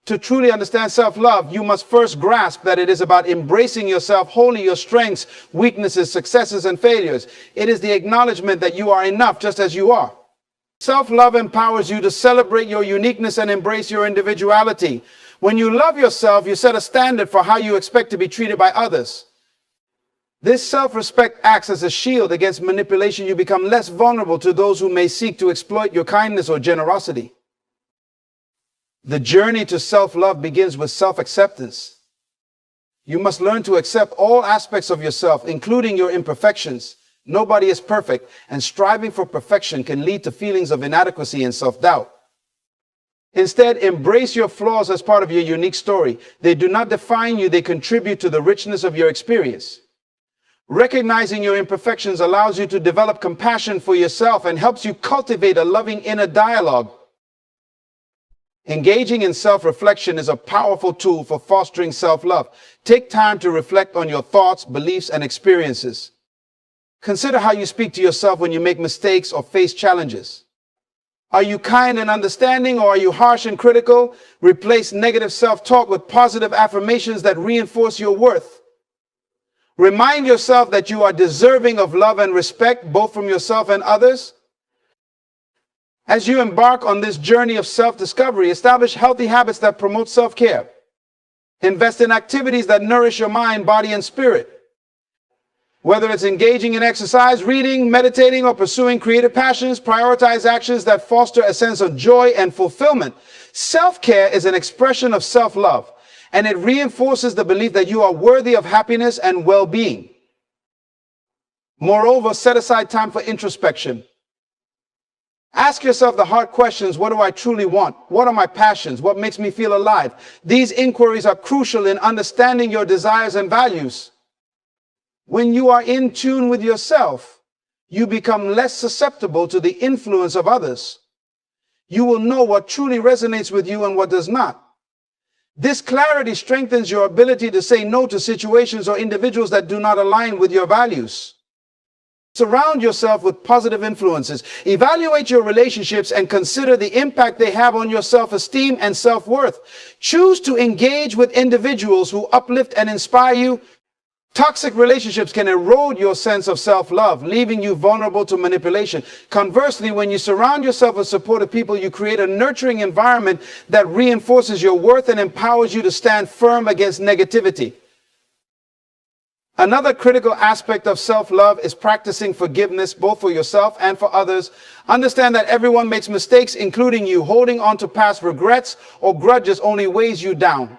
To truly understand self-love, you must first grasp that it is about embracing yourself wholly, your strengths, weaknesses, successes, and failures. It is the acknowledgement that you are enough just as you are. Self-love empowers you to celebrate your uniqueness and embrace your individuality. When you love yourself, you set a standard for how you expect to be treated by others. This self-respect acts as a shield against manipulation. You become less vulnerable to those who may seek to exploit your kindness or generosity. The journey to self-love begins with self-acceptance. You must learn to accept all aspects of yourself, including your imperfections. Nobody is perfect, and striving for perfection can lead to feelings of inadequacy and self-doubt. Instead, embrace your flaws as part of your unique story. They do not define you, they contribute to the richness of your experience. Recognizing your imperfections allows you to develop compassion for yourself and helps you cultivate a loving inner dialogue. Engaging in self-reflection is a powerful tool for fostering self-love. Take time to reflect on your thoughts, beliefs, and experiences. Consider how you speak to yourself when you make mistakes or face challenges. Are you kind and understanding, or are you harsh and critical? Replace negative self-talk with positive affirmations that reinforce your worth. Remind yourself that you are deserving of love and respect, both from yourself and others. As you embark on this journey of self-discovery, establish healthy habits that promote self-care. Invest in activities that nourish your mind, body, and spirit. Whether it's engaging in exercise, reading, meditating, or pursuing creative passions, prioritize actions that foster a sense of joy and fulfillment. Self-care is an expression of self-love, and it reinforces the belief that you are worthy of happiness and well-being. Moreover, set aside time for introspection. Ask yourself the hard questions. What do I truly want? What are my passions? What makes me feel alive? These inquiries are crucial in understanding your desires and values. When you are in tune with yourself, you become less susceptible to the influence of others. You will know what truly resonates with you and what does not. This clarity strengthens your ability to say no to situations or individuals that do not align with your values. Surround yourself with positive influences. Evaluate your relationships and consider the impact they have on your self-esteem and self-worth. Choose to engage with individuals who uplift and inspire you. Toxic relationships can erode your sense of self-love, leaving you vulnerable to manipulation. Conversely, when you surround yourself with supportive people, you create a nurturing environment that reinforces your worth and empowers you to stand firm against negativity. Another critical aspect of self-love is practicing forgiveness, both for yourself and for others. Understand that everyone makes mistakes, including you. Holding on to past regrets or grudges only weighs you down.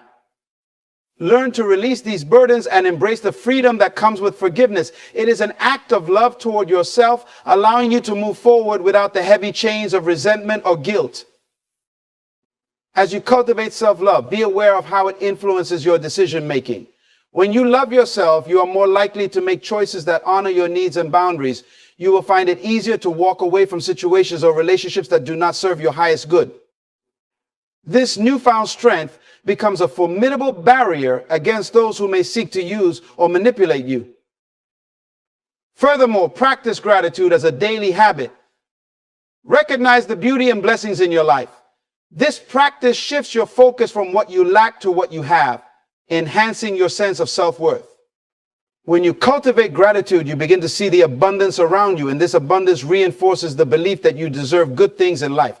Learn to release these burdens and embrace the freedom that comes with forgiveness. It is an act of love toward yourself, allowing you to move forward without the heavy chains of resentment or guilt. As you cultivate self-love, be aware of how it influences your decision-making. When you love yourself, you are more likely to make choices that honor your needs and boundaries. You will find it easier to walk away from situations or relationships that do not serve your highest good. This newfound strength becomes a formidable barrier against those who may seek to use or manipulate you. Furthermore, practice gratitude as a daily habit. Recognize the beauty and blessings in your life. This practice shifts your focus from what you lack to what you have, enhancing your sense of self-worth. When you cultivate gratitude, you begin to see the abundance around you, and this abundance reinforces the belief that you deserve good things in life.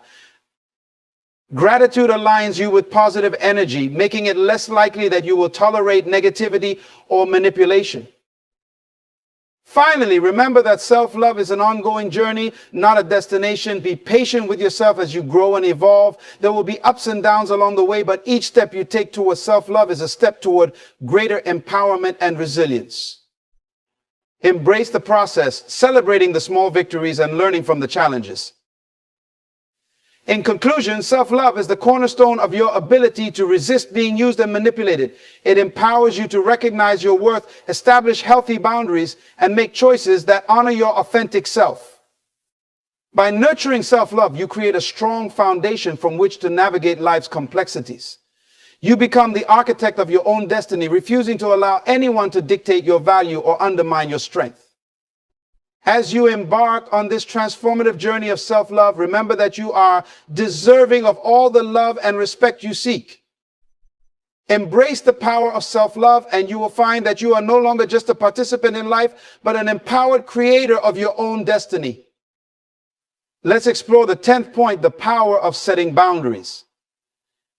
Gratitude aligns you with positive energy, making it less likely that you will tolerate negativity or manipulation. Finally, remember that self-love is an ongoing journey, not a destination. Be patient with yourself as you grow and evolve. There will be ups and downs along the way, but each step you take towards self-love is a step toward greater empowerment and resilience. Embrace the process, celebrating the small victories and learning from the challenges. In conclusion, self-love is the cornerstone of your ability to resist being used and manipulated. It empowers you to recognize your worth, establish healthy boundaries, and make choices that honor your authentic self. By nurturing self-love, you create a strong foundation from which to navigate life's complexities. You become the architect of your own destiny, refusing to allow anyone to dictate your value or undermine your strength. As you embark on this transformative journey of self-love, remember that you are deserving of all the love and respect you seek. Embrace the power of self-love, and you will find that you are no longer just a participant in life, but an empowered creator of your own destiny. Let's explore the 10th point, the power of setting boundaries.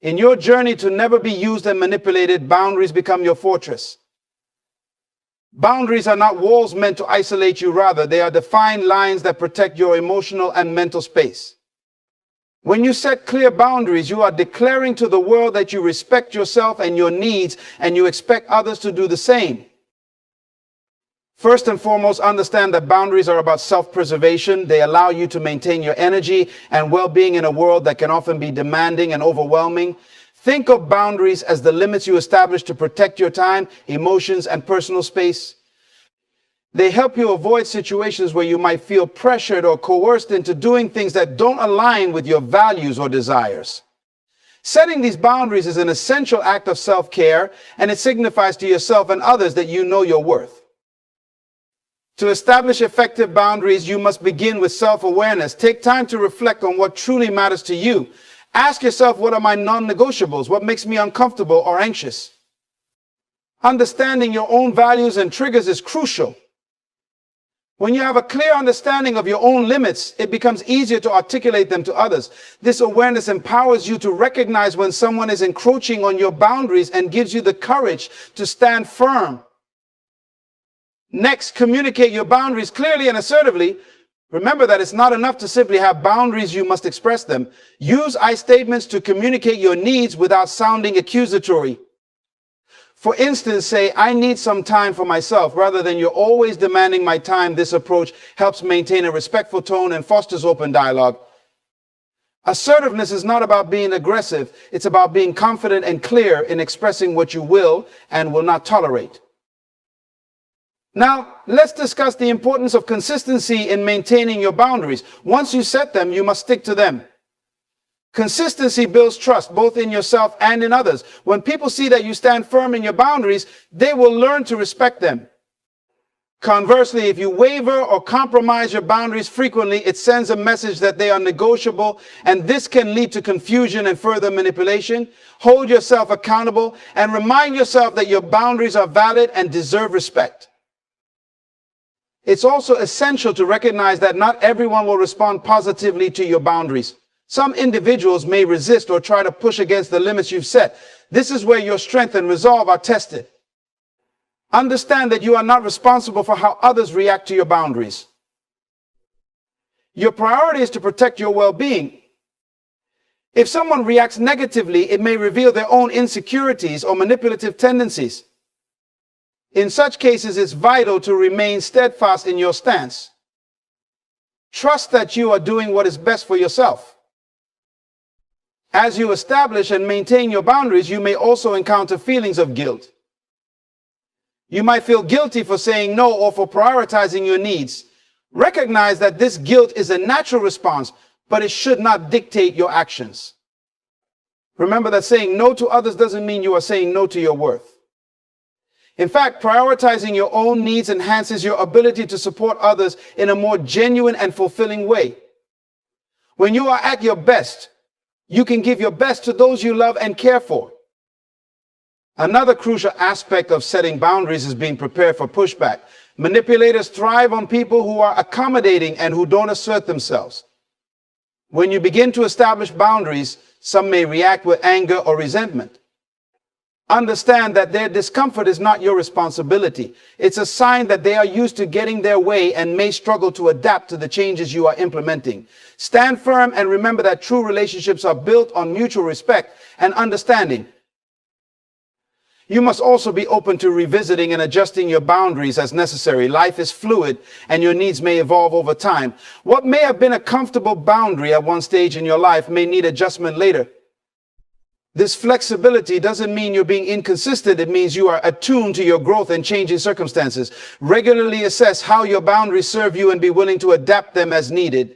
In your journey to never be used and manipulated, boundaries become your fortress. Boundaries are not walls meant to isolate you. Rather, they are defined lines that protect your emotional and mental space. When you set clear boundaries, you are declaring to the world that you respect yourself and your needs, and you expect others to do the same. First and foremost, understand that boundaries are about self-preservation. They allow you to maintain your energy and well-being in a world that can often be demanding and overwhelming. Think of boundaries as the limits you establish to protect your time, emotions, and personal space. They help you avoid situations where you might feel pressured or coerced into doing things that don't align with your values or desires. Setting these boundaries is an essential act of self-care, and it signifies to yourself and others that you know your worth. To establish effective boundaries, you must begin with self-awareness. Take time to reflect on what truly matters to you. Ask yourself, what are my non-negotiables? What makes me uncomfortable or anxious? Understanding your own values and triggers is crucial. When you have a clear understanding of your own limits, it becomes easier to articulate them to others. This awareness empowers you to recognize when someone is encroaching on your boundaries and gives you the courage to stand firm. Next, communicate your boundaries clearly and assertively. Remember that it's not enough to simply have boundaries, you must express them. Use I statements to communicate your needs without sounding accusatory. For instance, say, I need some time for myself, rather than you're always demanding my time. This approach helps maintain a respectful tone and fosters open dialogue. Assertiveness is not about being aggressive. It's about being confident and clear in expressing what you will and will not tolerate. Now, let's discuss the importance of consistency in maintaining your boundaries. Once you set them, you must stick to them. Consistency builds trust, both in yourself and in others. When people see that you stand firm in your boundaries, they will learn to respect them. Conversely, if you waver or compromise your boundaries frequently, it sends a message that they are negotiable, and this can lead to confusion and further manipulation. Hold yourself accountable and remind yourself that your boundaries are valid and deserve respect. It's also essential to recognize that not everyone will respond positively to your boundaries. Some individuals may resist or try to push against the limits you've set. This is where your strength and resolve are tested. Understand that you are not responsible for how others react to your boundaries. Your priority is to protect your well-being. If someone reacts negatively, it may reveal their own insecurities or manipulative tendencies. In such cases, it's vital to remain steadfast in your stance. Trust that you are doing what is best for yourself. As you establish and maintain your boundaries, you may also encounter feelings of guilt. You might feel guilty for saying no or for prioritizing your needs. Recognize that this guilt is a natural response, but it should not dictate your actions. Remember that saying no to others doesn't mean you are saying no to your worth. In fact, prioritizing your own needs enhances your ability to support others in a more genuine and fulfilling way. When you are at your best, you can give your best to those you love and care for. Another crucial aspect of setting boundaries is being prepared for pushback. Manipulators thrive on people who are accommodating and who don't assert themselves. When you begin to establish boundaries, some may react with anger or resentment. Understand that their discomfort is not your responsibility. It's a sign that they are used to getting their way and may struggle to adapt to the changes you are implementing. Stand firm and remember that true relationships are built on mutual respect and understanding. You must also be open to revisiting and adjusting your boundaries as necessary. Life is fluid and your needs may evolve over time. What may have been a comfortable boundary at one stage in your life may need adjustment later. This flexibility doesn't mean you're being inconsistent. It means you are attuned to your growth and changing circumstances. Regularly assess how your boundaries serve you and be willing to adapt them as needed.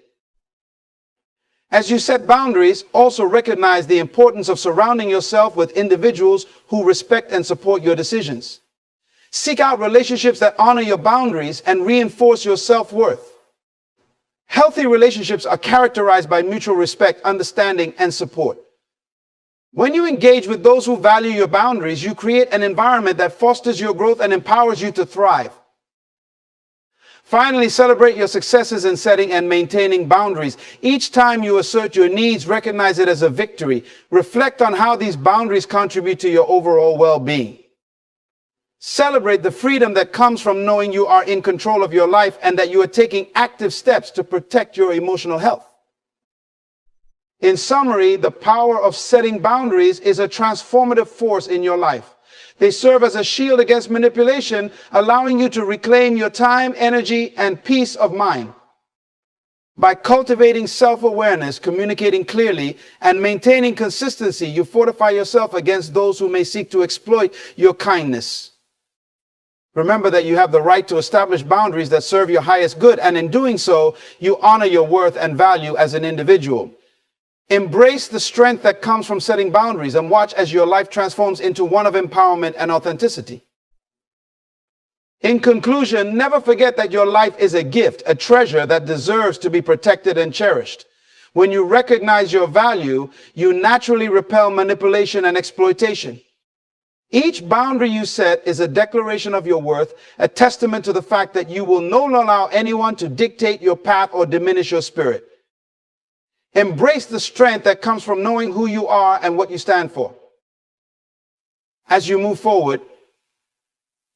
As you set boundaries, also recognize the importance of surrounding yourself with individuals who respect and support your decisions. Seek out relationships that honor your boundaries and reinforce your self-worth. Healthy relationships are characterized by mutual respect, understanding, and support. When you engage with those who value your boundaries, you create an environment that fosters your growth and empowers you to thrive. Finally, celebrate your successes in setting and maintaining boundaries. Each time you assert your needs, recognize it as a victory. Reflect on how these boundaries contribute to your overall well-being. Celebrate the freedom that comes from knowing you are in control of your life and that you are taking active steps to protect your emotional health. In summary, the power of setting boundaries is a transformative force in your life. They serve as a shield against manipulation, allowing you to reclaim your time, energy, and peace of mind. By cultivating self-awareness, communicating clearly, and maintaining consistency, you fortify yourself against those who may seek to exploit your kindness. Remember that you have the right to establish boundaries that serve your highest good, and in doing so, you honor your worth and value as an individual. Embrace the strength that comes from setting boundaries and watch as your life transforms into one of empowerment and authenticity. In conclusion, never forget that your life is a gift, a treasure that deserves to be protected and cherished. When you recognize your value, you naturally repel manipulation and exploitation. Each boundary you set is a declaration of your worth, a testament to the fact that you will not allow anyone to dictate your path or diminish your spirit. Embrace the strength that comes from knowing who you are and what you stand for. As you move forward,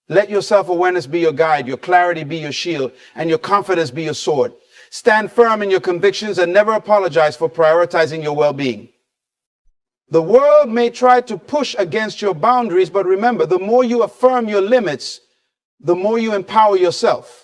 let your self-awareness be your guide, your clarity be your shield, and your confidence be your sword. Stand firm in your convictions and never apologize for prioritizing your well-being. The world may try to push against your boundaries, but remember, the more you affirm your limits, the more you empower yourself.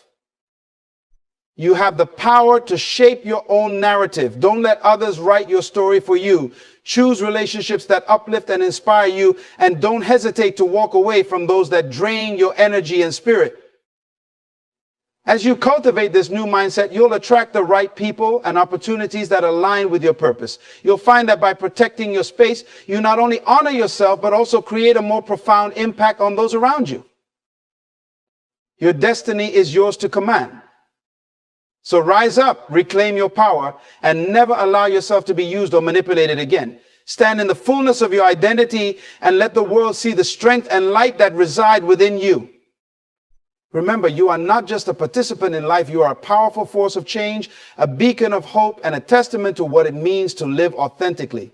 You have the power to shape your own narrative. Don't let others write your story for you. Choose relationships that uplift and inspire you, and don't hesitate to walk away from those that drain your energy and spirit. As you cultivate this new mindset, you'll attract the right people and opportunities that align with your purpose. You'll find that by protecting your space, you not only honor yourself, but also create a more profound impact on those around you. Your destiny is yours to command. So rise up, reclaim your power, and never allow yourself to be used or manipulated again. Stand in the fullness of your identity and let the world see the strength and light that reside within you. Remember, you are not just a participant in life, you are a powerful force of change, a beacon of hope, and a testament to what it means to live authentically.